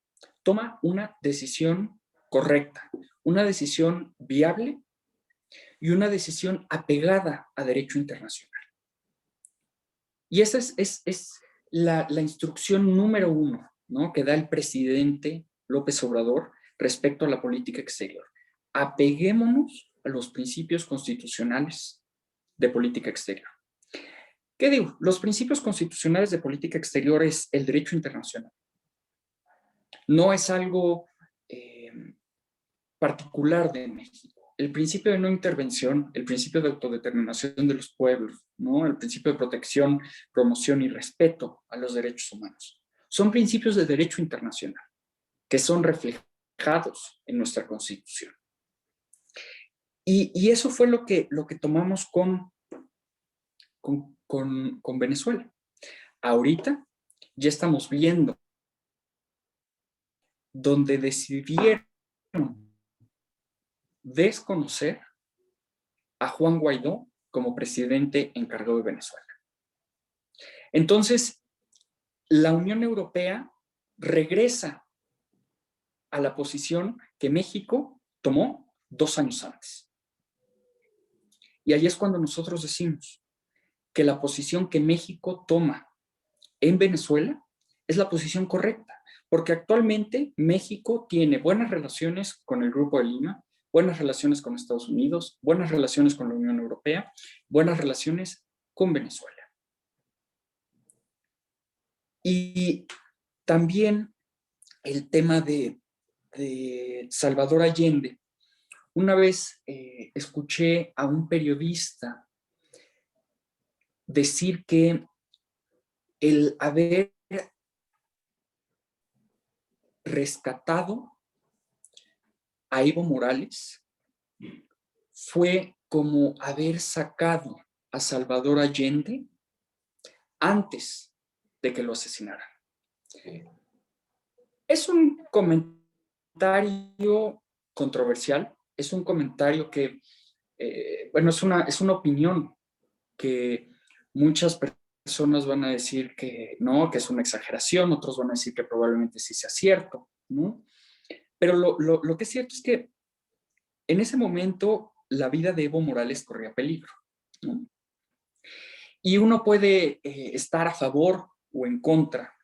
toma una decisión correcta, una decisión viable y una decisión apegada a derecho internacional. Y esa es la instrucción número 1, ¿no? Que da el presidente López Obrador respecto a la política exterior. Apeguémonos a los principios constitucionales de política exterior. ¿Qué digo? Los principios constitucionales de política exterior es el derecho internacional. No es algo particular de México. El principio de no intervención, el principio de autodeterminación de los pueblos, ¿no? El principio de protección, promoción y respeto a los derechos humanos. Son principios de derecho internacional que son reflejados en nuestra Constitución. Y eso fue lo que tomamos con Venezuela. Ahorita ya estamos viendo donde decidieron desconocer a Juan Guaidó como presidente encargado de Venezuela. Entonces, la Unión Europea regresa a la posición que México tomó 2 años antes. Y ahí es cuando nosotros decimos que la posición que México toma en Venezuela es la posición correcta, porque actualmente México tiene buenas relaciones con el Grupo de Lima, buenas relaciones con Estados Unidos, buenas relaciones con la Unión Europea, buenas relaciones con Venezuela. Y también el tema de Salvador Allende. Una vez escuché a un periodista decir que el haber rescatado a Evo Morales fue como haber sacado a Salvador Allende antes de que lo asesinaran. Es un comentario controversial, es un comentario que, bueno, es una opinión que muchas personas van a decir que no, que es una exageración, otros van a decir que probablemente sí sea cierto, ¿no? Pero lo que es cierto es que en ese momento la vida de Evo Morales corría peligro, ¿no? Y uno puede estar a favor o en contra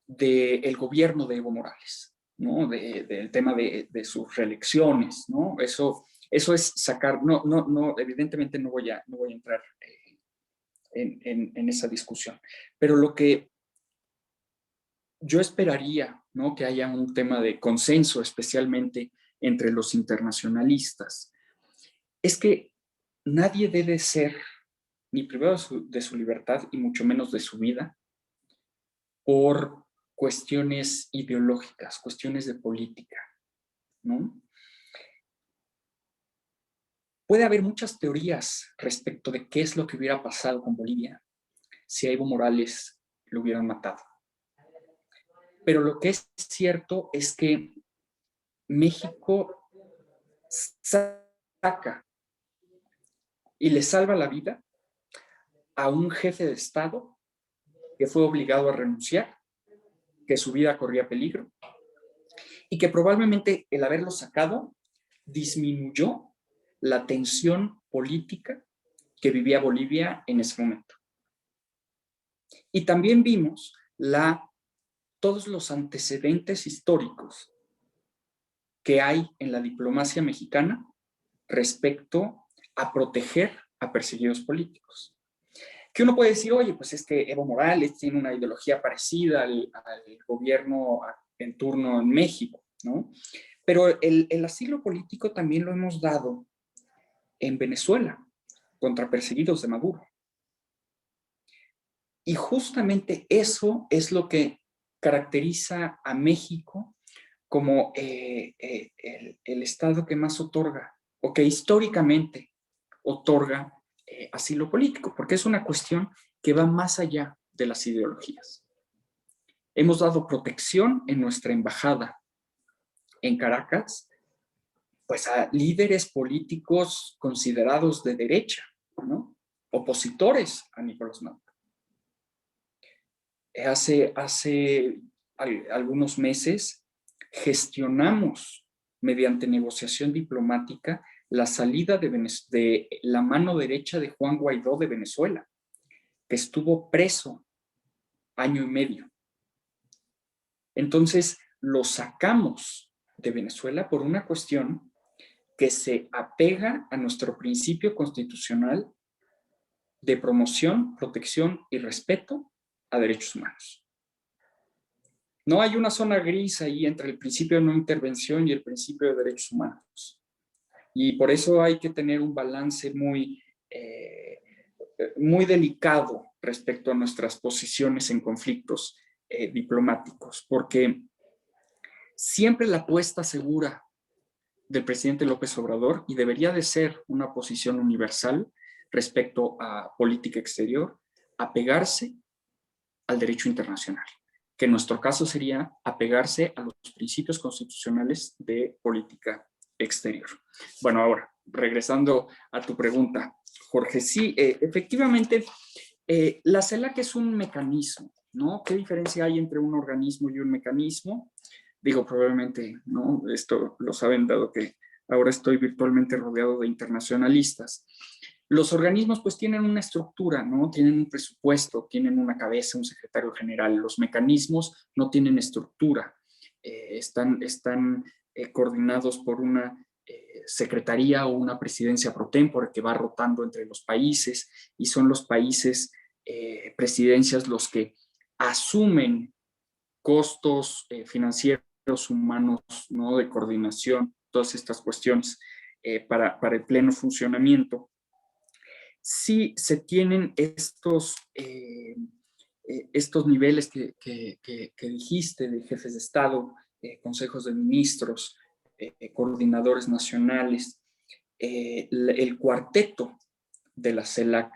del gobierno de Evo Morales, ¿no? Del tema de sus reelecciones, ¿no? Eso es sacar, no, evidentemente no voy a entrar en esa discusión. Pero lo que yo esperaría, ¿no? Que haya un tema de consenso, especialmente entre los internacionalistas, es que nadie debe ser ni privado de su libertad y mucho menos de su vida por cuestiones ideológicas, cuestiones de política, ¿no? Puede haber muchas teorías respecto de qué es lo que hubiera pasado con Bolivia si a Evo Morales lo hubieran matado. Pero lo que es cierto es que México saca y le salva la vida a un jefe de Estado que fue obligado a renunciar, que su vida corría peligro y que probablemente el haberlo sacado disminuyó la tensión política que vivía Bolivia en ese momento. Y también vimos todos los antecedentes históricos que hay en la diplomacia mexicana respecto a proteger a perseguidos políticos. Que uno puede decir, oye, pues es que Evo Morales tiene una ideología parecida al gobierno en turno en México, ¿no? Pero el asilo político también lo hemos dado en Venezuela contra perseguidos de Maduro. Y justamente eso es lo que caracteriza a México como el Estado que más otorga, o que históricamente otorga asilo político, porque es una cuestión que va más allá de las ideologías. Hemos dado protección en nuestra embajada en Caracas, pues a líderes políticos considerados de derecha, ¿no? Opositores a Nicolás Maduro. Hace algunos meses gestionamos mediante negociación diplomática la salida de la mano derecha de Juan Guaidó de Venezuela, que estuvo preso 1 año y medio. Entonces lo sacamos de Venezuela por una cuestión que se apega a nuestro principio constitucional de promoción, protección y respeto a derechos humanos. No hay una zona gris ahí entre el principio de no intervención y el principio de derechos humanos. Y por eso hay que tener un balance muy delicado respecto a nuestras posiciones en conflictos diplomáticos, porque siempre la apuesta segura del presidente López Obrador, y debería de ser una posición universal respecto a política exterior, apegarse al derecho internacional. que en nuestro caso sería apegarse a los principios constitucionales de política exterior. Bueno, ahora, regresando a tu pregunta, Jorge, sí, efectivamente, la CELAC es un mecanismo, ¿no? ¿Qué diferencia hay entre un organismo y un mecanismo? Digo, probablemente, ¿no? Esto lo saben dado que ahora estoy virtualmente rodeado de internacionalistas. Los organismos pues tienen una estructura, ¿no? Tienen un presupuesto, tienen una cabeza, un secretario general. Los mecanismos no tienen estructura, están coordinados por una secretaría o una presidencia pro tempore que va rotando entre los países y son los países, presidencias los que asumen costos financieros, humanos, ¿no? De coordinación, todas estas cuestiones para el pleno funcionamiento. Sí se tienen estos niveles que dijiste de jefes de Estado, consejos de ministros, coordinadores nacionales, el cuarteto de la CELAC,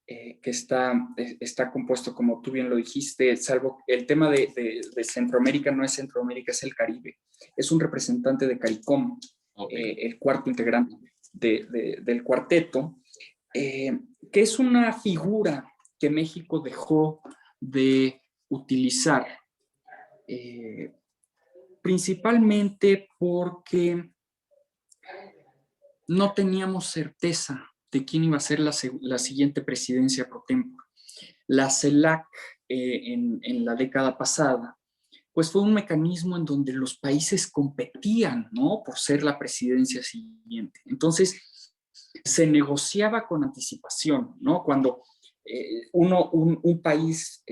que está compuesto, como tú bien lo dijiste, salvo el tema de Centroamérica, no es Centroamérica, es el Caribe. Es un representante de CARICOM, okay. El cuarto integrante del cuarteto, que es una figura que México dejó de utilizar, principalmente porque no teníamos certeza de quién iba a ser la siguiente presidencia pro tempore. La CELAC en la década pasada, pues fue un mecanismo en donde los países competían, ¿no? Por ser la presidencia siguiente. Entonces, se negociaba con anticipación, ¿no? Cuando un país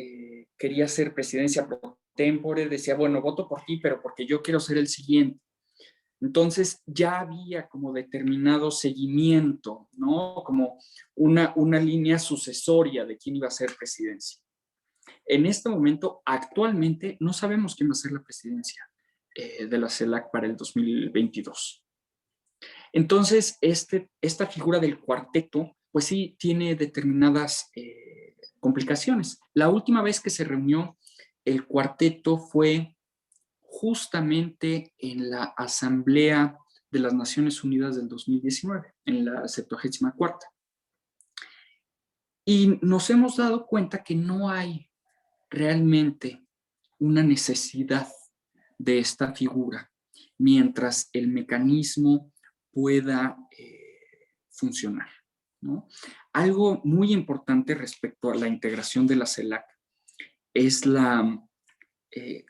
quería ser presidencia pro tempore, decía, bueno, voto por ti, pero porque yo quiero ser el siguiente. Entonces ya había como determinado seguimiento, ¿no? Como una línea sucesoria de quién iba a ser presidencia. En este momento, actualmente, no sabemos quién va a ser la presidencia de la CELAC para el 2022. Entonces, esta figura del cuarteto, pues sí, tiene determinadas complicaciones. La última vez que se reunió el cuarteto fue justamente en la Asamblea de las Naciones Unidas del 2019, en la 74ª. Y nos hemos dado cuenta que no hay realmente una necesidad de esta figura mientras el mecanismo pueda funcionar, ¿no? Algo muy importante respecto a la integración de la CELAC es la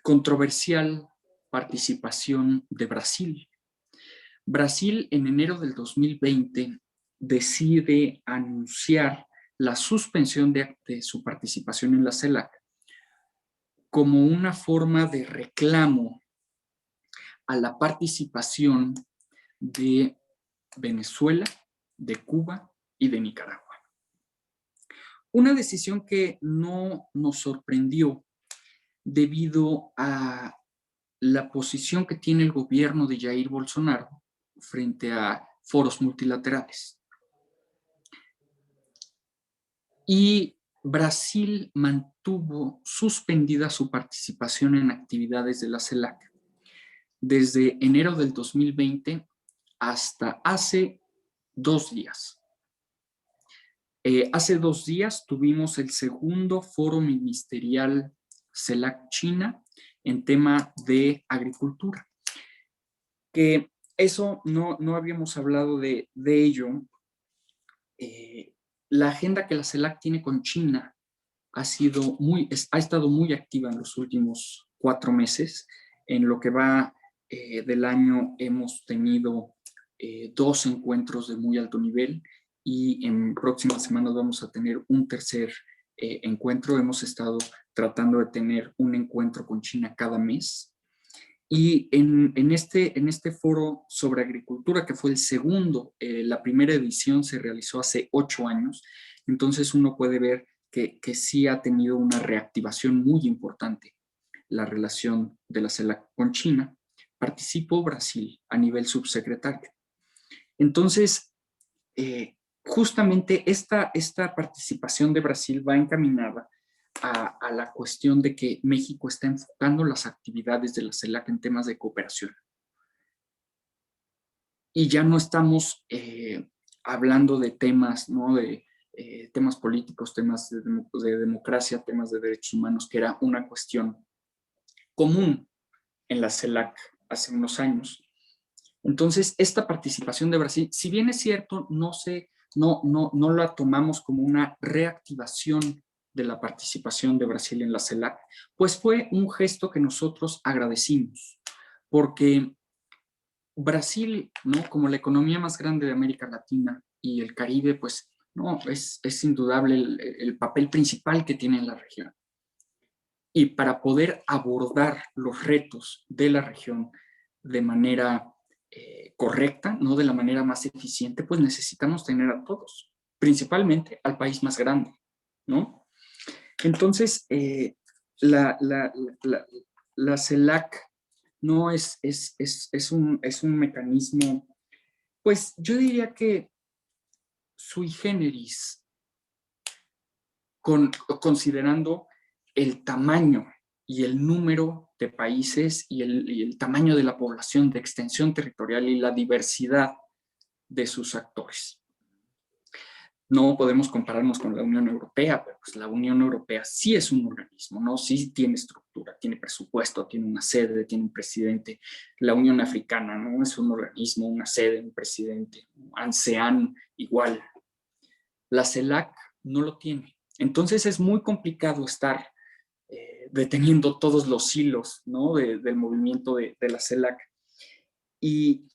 controversial participación de Brasil. Brasil en enero del 2020 decide anunciar la suspensión de su participación en la CELAC como una forma de reclamo a la participación de Venezuela, de Cuba y de Nicaragua. Una decisión que no nos sorprendió debido a la posición que tiene el gobierno de Jair Bolsonaro frente a foros multilaterales. Y Brasil mantuvo suspendida su participación en actividades de la CELAC desde enero del 2020 hasta hace 2 días. Hace 2 días tuvimos el segundo foro ministerial CELAC China en tema de agricultura, que eso no habíamos hablado de ello. La agenda que la CELAC tiene con China ha estado muy activa en los últimos 4 meses. En lo que va del año hemos tenido 2 encuentros de muy alto nivel y en próximas semanas vamos a tener un tercer encuentro. Hemos estado tratando de tener un encuentro con China cada mes. Y en este foro sobre agricultura, que fue el segundo, la primera edición se realizó hace 8 años, entonces uno puede ver que sí ha tenido una reactivación muy importante la relación de la CELAC con China. Participó Brasil a nivel subsecretario. Entonces, justamente esta participación de Brasil va encaminada a la cuestión de que México está enfocando las actividades de la CELAC en temas de cooperación. Y ya no estamos hablando de temas, ¿no? De temas políticos, temas de democracia, temas de derechos humanos, que era una cuestión común en la CELAC hace unos años. Entonces, esta participación de Brasil, si bien es cierto, no la tomamos como una reactivación de la participación de Brasil en la CELAC, pues fue un gesto que nosotros agradecimos, porque Brasil, ¿no? Como la economía más grande de América Latina y el Caribe, pues no, es indudable el papel principal que tiene en la región. Y para poder abordar los retos de la región de manera correcta, no de la manera más eficiente, pues necesitamos tener a todos, principalmente al país más grande, ¿no? Entonces, la CELAC no es un mecanismo, pues yo diría que sui generis, considerando el tamaño y el número de países y el tamaño de la población, de extensión territorial y la diversidad de sus actores. No podemos compararnos con la Unión Europea, pero pues la Unión Europea sí es un organismo, ¿no? Sí tiene estructura, tiene presupuesto, tiene una sede, tiene un presidente. La Unión Africana, ¿no? Es un organismo, una sede, un presidente. ANSEAN igual. La CELAC no lo tiene. Entonces es muy complicado estar deteniendo todos los hilos, ¿no? del movimiento de la CELAC. Y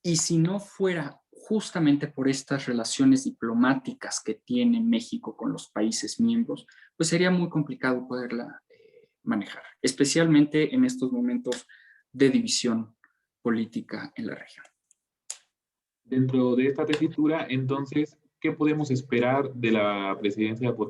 si no fuera justamente por estas relaciones diplomáticas que tiene México con los países miembros, pues sería muy complicado poderla manejar, especialmente en estos momentos de división política en la región. Dentro de esta tesitura, entonces, ¿qué podemos esperar de la presidencia, pro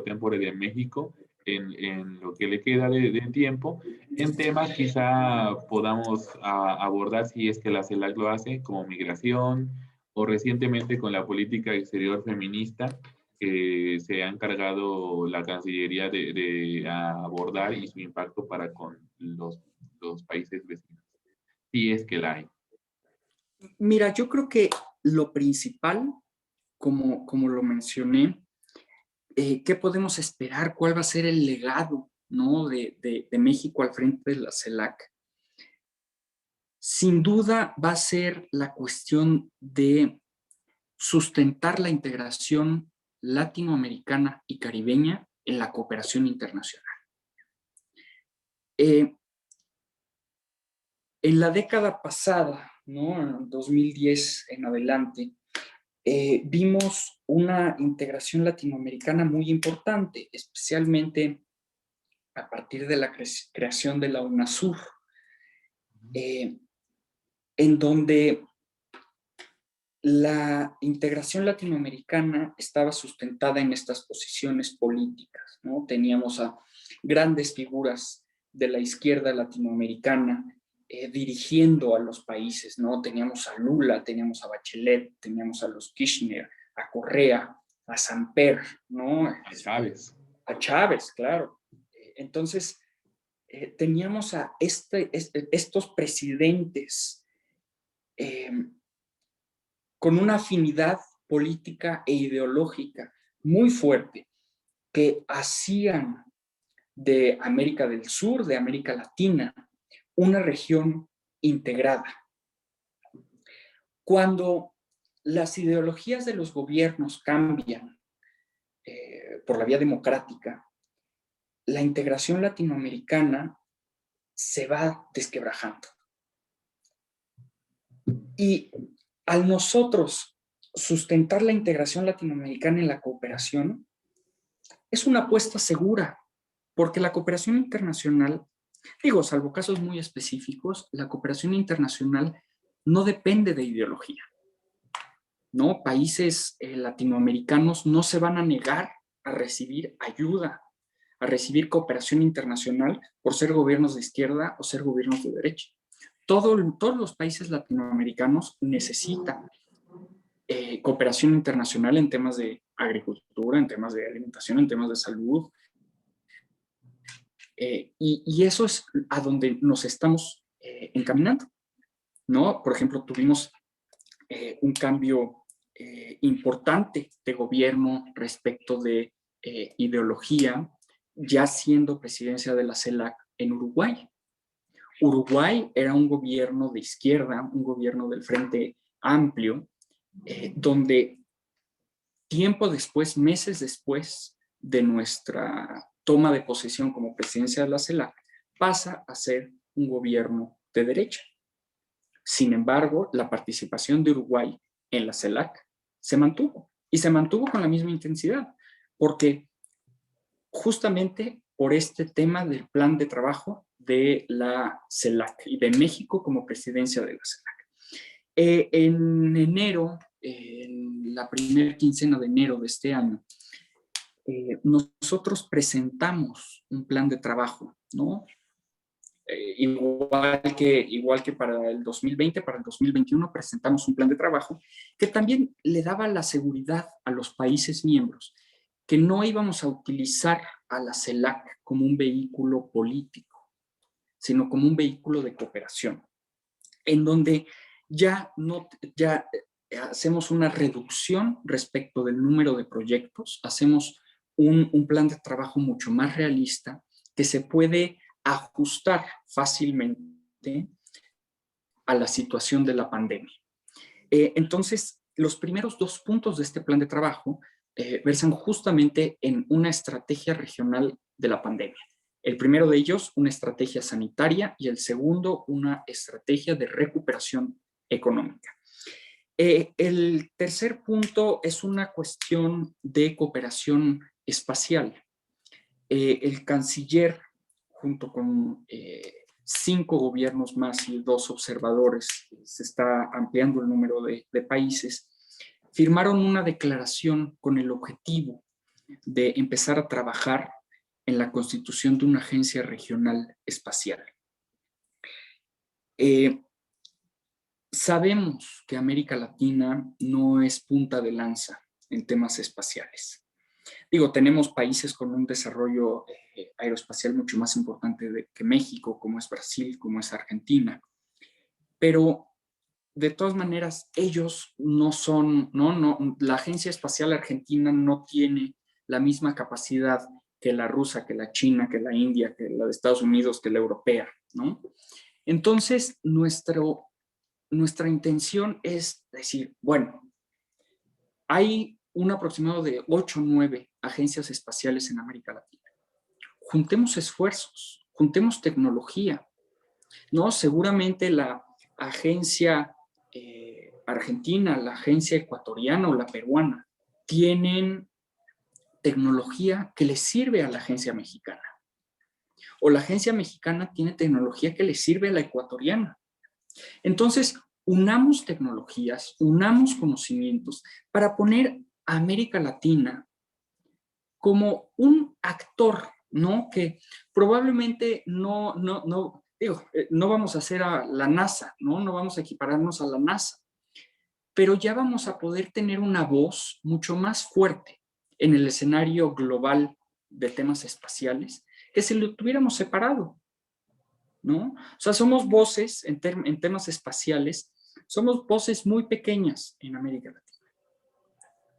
tempore de México en lo que le queda de tiempo? En temas quizá podamos abordar, si es que la CELAC lo hace, como migración, o recientemente con la política exterior feminista, que se ha encargado la Cancillería de abordar y su impacto para con los países vecinos, si es que la hay. Mira, yo creo que lo principal, como lo mencioné, ¿qué podemos esperar? ¿Cuál va a ser el legado, ¿no? de México al frente de la CELAC? Sin duda va a ser la cuestión de sustentar la integración latinoamericana y caribeña en la cooperación internacional. En la década pasada, ¿no? En 2010 en adelante, vimos una integración latinoamericana muy importante, especialmente a partir de la creación de la UNASUR, en donde la integración latinoamericana estaba sustentada en estas posiciones políticas, ¿no? Teníamos a grandes figuras de la izquierda latinoamericana dirigiendo a los países, ¿no? Teníamos a Lula, teníamos a Bachelet, teníamos a los Kirchner, a Correa, a Samper, ¿no? A Chávez. A Chávez, claro. Entonces, teníamos a estos presidentes con una afinidad política e ideológica muy fuerte, que hacían de América del Sur, de América Latina, una región integrada. Cuando las ideologías de los gobiernos cambian por la vía democrática, la integración latinoamericana se va desquebrajando. Y al nosotros sustentar la integración latinoamericana en la cooperación, es una apuesta segura, porque la cooperación internacional, digo, salvo casos muy específicos, la cooperación internacional no depende de ideología, ¿no? Países latinoamericanos no se van a negar a recibir ayuda, a recibir cooperación internacional por ser gobiernos de izquierda o ser gobiernos de derecha. Todos los países latinoamericanos necesitan cooperación internacional en temas de agricultura, en temas de alimentación, en temas de salud. Y eso es a donde nos estamos encaminando, ¿no? Por ejemplo, tuvimos un cambio importante de gobierno respecto de ideología, ya siendo presidencia de la CELAC en Uruguay. Uruguay era un gobierno de izquierda, un gobierno del Frente Amplio, donde tiempo después, meses después de nuestra toma de posesión como presidencia de la CELAC, pasa a ser un gobierno de derecha. Sin embargo, la participación de Uruguay en la CELAC se mantuvo, y se mantuvo con la misma intensidad, porque justamente por este tema del plan de trabajo de la CELAC y de México como presidencia de la CELAC. En enero, en la primera quincena de enero de este año, nosotros presentamos un plan de trabajo, ¿no? Igual que para el 2020, para el 2021 presentamos un plan de trabajo que también le daba la seguridad a los países miembros que no íbamos a utilizar a la CELAC como un vehículo político, sino como un vehículo de cooperación, en donde ya hacemos una reducción respecto del número de proyectos, hacemos un plan de trabajo mucho más realista que se puede ajustar fácilmente a la situación de la pandemia. Entonces, los primeros 2 puntos de este plan de trabajo versan justamente en una estrategia regional de la pandemia. El primero de ellos, una estrategia sanitaria, y el segundo, una estrategia de recuperación económica. El tercer punto es una cuestión de cooperación espacial. El canciller, junto con 5 gobiernos más y 2 observadores, se está ampliando el número de países, firmaron una declaración con el objetivo de empezar a trabajar en la constitución de una agencia regional espacial. Sabemos que América Latina no es punta de lanza en temas espaciales. Digo, tenemos países con un desarrollo aeroespacial mucho más importante que México, como es Brasil, como es Argentina. Pero, de todas maneras, ellos no son, la Agencia Espacial Argentina no tiene la misma capacidad que la rusa, que la china, que la india, que la de Estados Unidos, que la europea, ¿no? Entonces, nuestra intención es decir, bueno, hay un aproximado de 8 o 9 agencias espaciales en América Latina. Juntemos esfuerzos, juntemos tecnología, ¿no? Seguramente la agencia argentina, la agencia ecuatoriana o la peruana tienen tecnología que le sirve a la agencia mexicana. O la agencia mexicana tiene tecnología que le sirve a la ecuatoriana. Entonces, unamos tecnologías, unamos conocimientos para poner a América Latina como un actor, ¿no? Que probablemente no vamos a hacer a la NASA, ¿no? No vamos a equipararnos a la NASA, pero ya vamos a poder tener una voz mucho más fuerte en el escenario global de temas espaciales que si lo tuviéramos separado, ¿no? O sea, somos voces en temas espaciales, somos voces muy pequeñas en América Latina.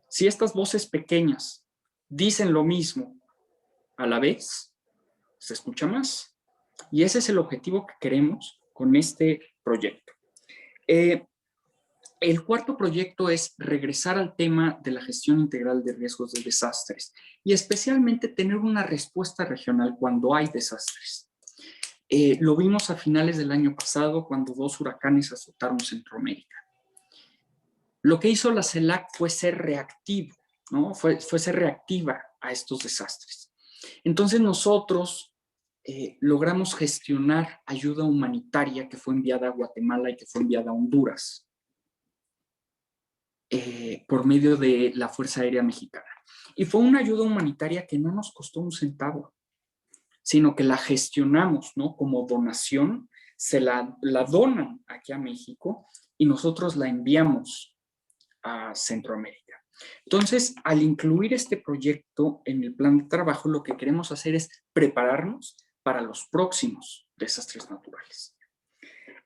Si estas voces pequeñas dicen lo mismo a la vez, se escucha más. Y ese es el objetivo que queremos con este proyecto. El cuarto proyecto es regresar al tema de la gestión integral de riesgos de desastres y especialmente tener una respuesta regional cuando hay desastres. Lo vimos a finales del año pasado cuando 2 huracanes azotaron Centroamérica. Lo que hizo la CELAC fue ser reactivo, ¿no? Fue ser reactiva a estos desastres. Entonces nosotros logramos gestionar ayuda humanitaria que fue enviada a Guatemala y que fue enviada a Honduras por medio de la Fuerza Aérea Mexicana. Y fue una ayuda humanitaria que no nos costó un centavo, sino que la gestionamos, ¿no? Como donación, se la donan aquí a México y nosotros la enviamos a Centroamérica. Entonces, al incluir este proyecto en el plan de trabajo, lo que queremos hacer es prepararnos para los próximos desastres naturales.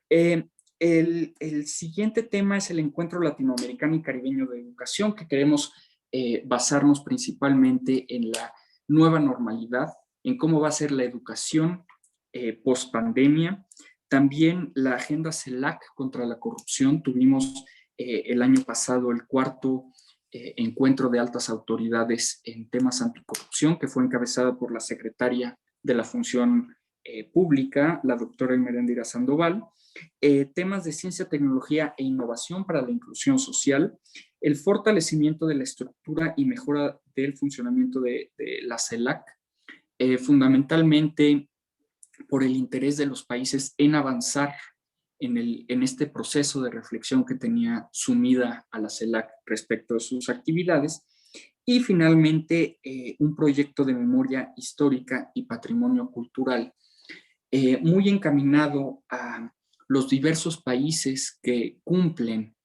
El siguiente tema es el Encuentro Latinoamericano y Caribeño de Educación, que queremos basarnos principalmente en la nueva normalidad, en cómo va a ser la educación post pandemia. También la agenda CELAC contra la corrupción. Tuvimos el año pasado el cuarto encuentro de altas autoridades en temas anticorrupción, que fue encabezada por la secretaria de la Función Pública, la doctora Emerendira Sandoval. Temas de ciencia, tecnología e innovación para la inclusión social, el fortalecimiento de la estructura y mejora del funcionamiento de la CELAC, fundamentalmente por el interés de los países en avanzar en este proceso de reflexión que tenía sumida a la CELAC respecto a sus actividades, y finalmente un proyecto de memoria histórica y patrimonio cultural muy encaminado a los diversos países que cumplen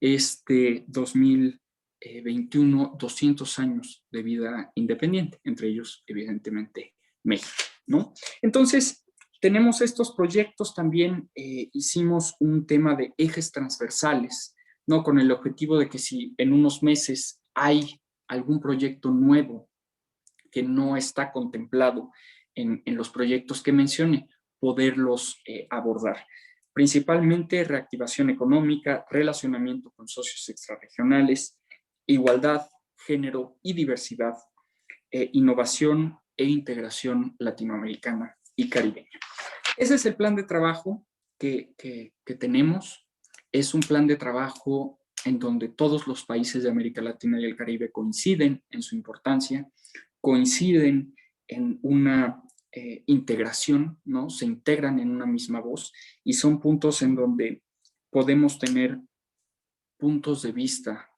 este 2021 200 años de vida independiente, entre ellos evidentemente México, ¿no? Entonces, tenemos estos proyectos. También hicimos un tema de ejes transversales, ¿no? Con el objetivo de que si en unos meses hay algún proyecto nuevo que no está contemplado en los proyectos que mencioné, poderlos abordar. Principalmente reactivación económica, relacionamiento con socios extrarregionales, igualdad, género y diversidad, innovación e integración latinoamericana y caribeña. Ese es el plan de trabajo que tenemos. Es un plan de trabajo en donde todos los países de América Latina y el Caribe coinciden en su importancia, coinciden en una integración, ¿no? Se integran en una misma voz, y son puntos en donde podemos tener puntos de vista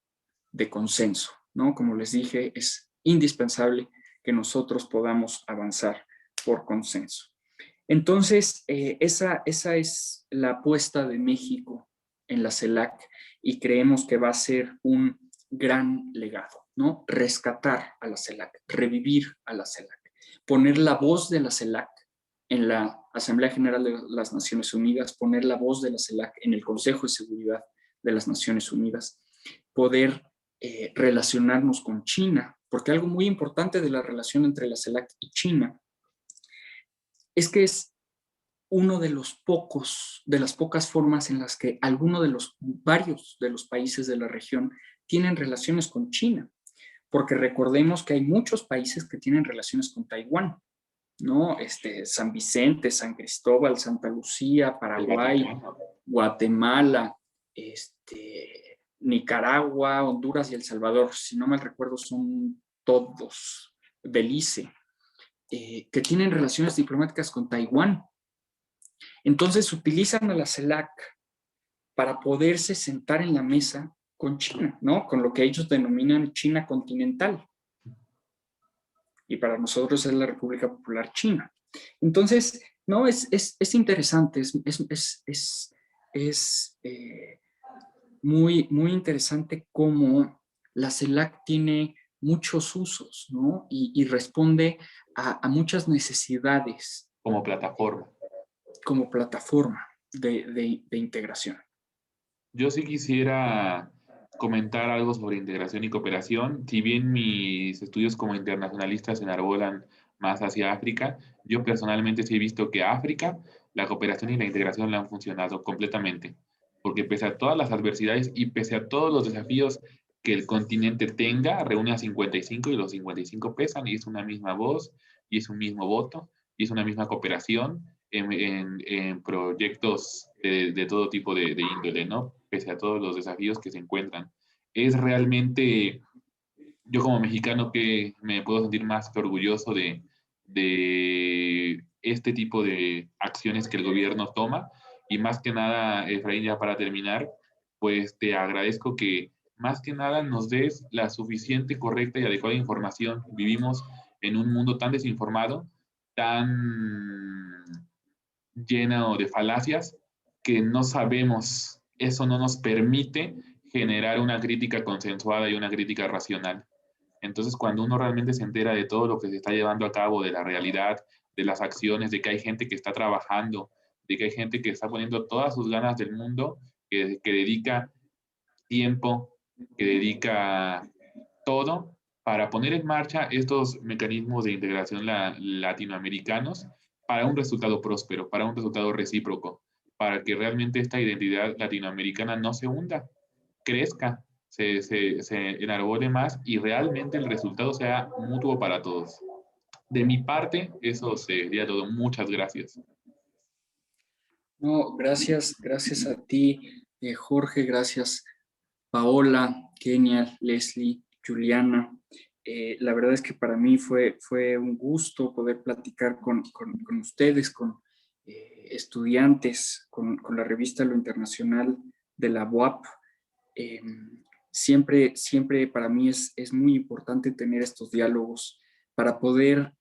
de consenso, ¿no? Como les dije, es indispensable que nosotros podamos avanzar por consenso. Entonces, esa es la apuesta de México en la CELAC, y creemos que va a ser un gran legado, ¿no? Rescatar a la CELAC, revivir a la CELAC, poner la voz de la CELAC en la Asamblea General de las Naciones Unidas, poner la voz de la CELAC en el Consejo de Seguridad de las Naciones Unidas, poder relacionarnos con China, porque algo muy importante de la relación entre la CELAC y China es que es uno de las pocas formas en las que varios de los países de la región tienen relaciones con China, porque recordemos que hay muchos países que tienen relaciones con Taiwán, ¿no? San Vicente, San Cristóbal, Santa Lucía, Paraguay, Guatemala, Nicaragua, Honduras y El Salvador, si no mal recuerdo son todos, Belice, que tienen relaciones diplomáticas con Taiwán. Entonces utilizan a la CELAC para poderse sentar en la mesa con China, ¿no? Con lo que ellos denominan China continental. Y para nosotros es la República Popular China. Entonces, no, es interesante, es muy, muy interesante cómo la CELAC tiene muchos usos, ¿no? Y responde a muchas necesidades. Como plataforma. Como plataforma de integración. Yo sí quisiera comentar algo sobre integración y cooperación. Si bien mis estudios como internacionalistas se enarbolan más hacia África, yo personalmente sí he visto que África, la cooperación y la integración la han funcionado completamente, porque pese a todas las adversidades y pese a todos los desafíos que el continente tenga, reúne a 55 y los 55 pesan, y es una misma voz, y es un mismo voto, y es una misma cooperación en proyectos de todo tipo de índole, ¿no? Pese a todos los desafíos que se encuentran. Es realmente, yo como mexicano, que me puedo sentir más que orgulloso de este tipo de acciones que el gobierno toma. Y más que nada, Efraín, ya para terminar, pues te agradezco que más que nada nos des la suficiente, correcta y adecuada información. Vivimos en un mundo tan desinformado, tan lleno de falacias, que no sabemos, eso no nos permite generar una crítica consensuada y una crítica racional. Entonces, cuando uno realmente se entera de todo lo que se está llevando a cabo, de la realidad, de las acciones, de que hay gente que está trabajando, de que hay gente que está poniendo todas sus ganas del mundo, que dedica tiempo, que dedica todo para poner en marcha estos mecanismos de integración latinoamericanos para un resultado próspero, para un resultado recíproco, para que realmente esta identidad latinoamericana no se hunda, crezca, se enarbole más y realmente el resultado sea mutuo para todos. De mi parte, eso sería todo. Muchas gracias. No, gracias a ti, Jorge, gracias Paola, Kenia, Leslie, Juliana. La verdad es que para mí fue un gusto poder platicar con ustedes, con estudiantes, con la revista Lo Internacional de la UAP. Siempre para mí es muy importante tener estos diálogos para poder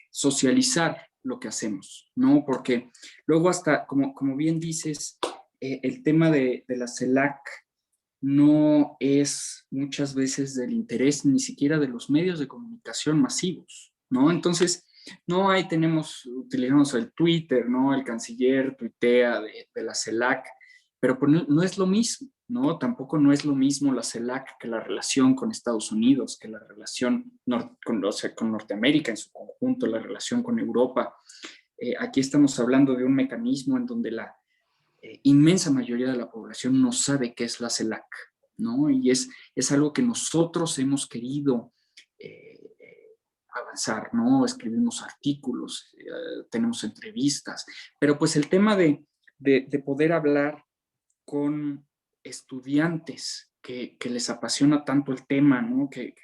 socializar lo que hacemos, ¿no? Porque luego hasta, como bien dices, el tema de la CELAC no es muchas veces del interés ni siquiera de los medios de comunicación masivos, ¿no? Entonces, no, ahí utilizamos el Twitter, ¿no? El canciller tuitea de la CELAC, pero pues no es lo mismo, ¿no? Tampoco no es lo mismo la CELAC que la relación con Estados Unidos, que la relación con Norteamérica en su conjunto, la relación con Europa. Aquí estamos hablando de un mecanismo en donde la inmensa mayoría de la población no sabe qué es la CELAC, ¿no? Y es algo que nosotros hemos querido avanzar, ¿no? Escribimos artículos, tenemos entrevistas, pero pues el tema de poder hablar con estudiantes que les apasiona tanto el tema, ¿no? Que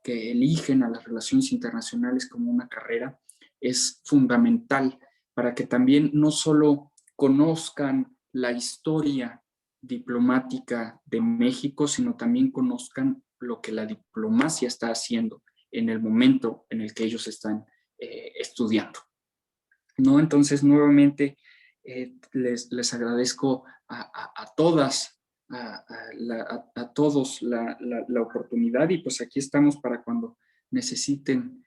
eligen a las relaciones internacionales como una carrera, es fundamental para que también no solo conozcan la historia diplomática de México, sino también conozcan lo que la diplomacia está haciendo en el momento en el que ellos están estudiando, ¿no? Entonces, nuevamente, les agradezco a todas, a todos la oportunidad y pues aquí estamos para cuando necesiten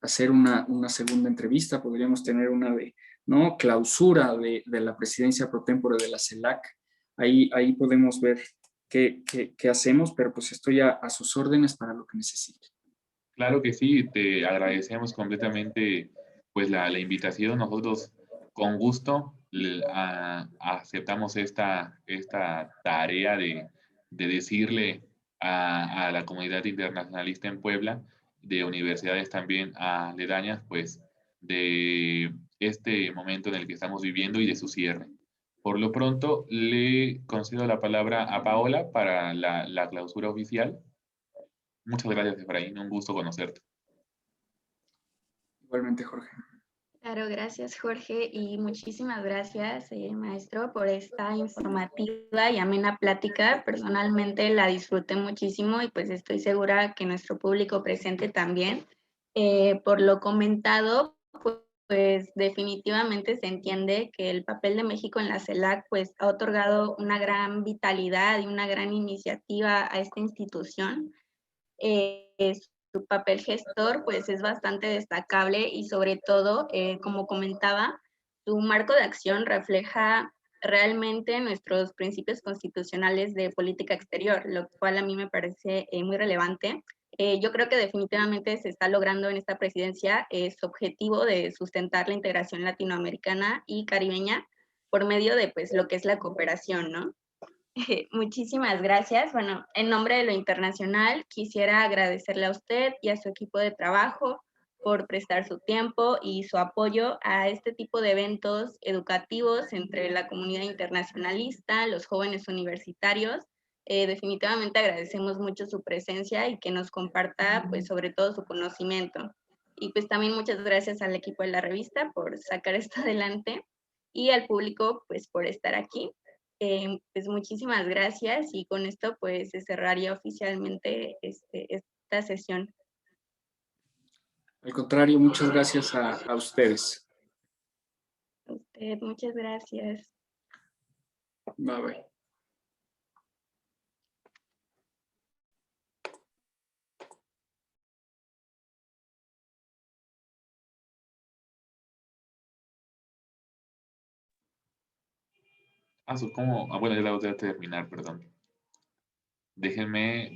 hacer una segunda entrevista. Podríamos tener una de, ¿no? Clausura de la presidencia pro tempore de la CELAC. Ahí podemos ver qué hacemos, pero pues estoy a sus órdenes para lo que necesiten. Claro que sí, te agradecemos completamente pues la invitación. Nosotros con gusto aceptamos esta tarea de decirle a la comunidad internacionalista en Puebla, de universidades también aledañas, pues de este momento en el que estamos viviendo y de su cierre. Por lo pronto, le concedo la palabra a Paola para la clausura oficial. Muchas gracias, Efraín. Un gusto conocerte. Igualmente, Jorge. Claro, gracias Jorge y muchísimas gracias maestro por esta informativa y amena plática. Personalmente la disfruté muchísimo y pues estoy segura que nuestro público presente también. Por lo comentado, pues definitivamente se entiende que el papel de México en la CELAC pues ha otorgado una gran vitalidad y una gran iniciativa a esta institución. Su papel gestor pues es bastante destacable y sobre todo, como comentaba, su marco de acción refleja realmente nuestros principios constitucionales de política exterior, lo cual a mí me parece muy relevante. Yo creo que definitivamente se está logrando en esta presidencia su objetivo de sustentar la integración latinoamericana y caribeña por medio de pues lo que es la cooperación, ¿no? Muchísimas gracias. Bueno, en nombre de Lo Internacional, quisiera agradecerle a usted y a su equipo de trabajo por prestar su tiempo y su apoyo a este tipo de eventos educativos entre la comunidad internacionalista, los jóvenes universitarios. Definitivamente agradecemos mucho su presencia y que nos comparta, pues, sobre todo su conocimiento. Y pues también muchas gracias al equipo de la revista por sacar esto adelante y al público, pues, por estar aquí. Pues muchísimas gracias y con esto pues se cerraría oficialmente esta sesión. Al contrario, muchas gracias a ustedes. A usted, muchas gracias. Bye bye. ¿cómo? Ah, bueno, ya la voy a terminar, perdón. Déjenme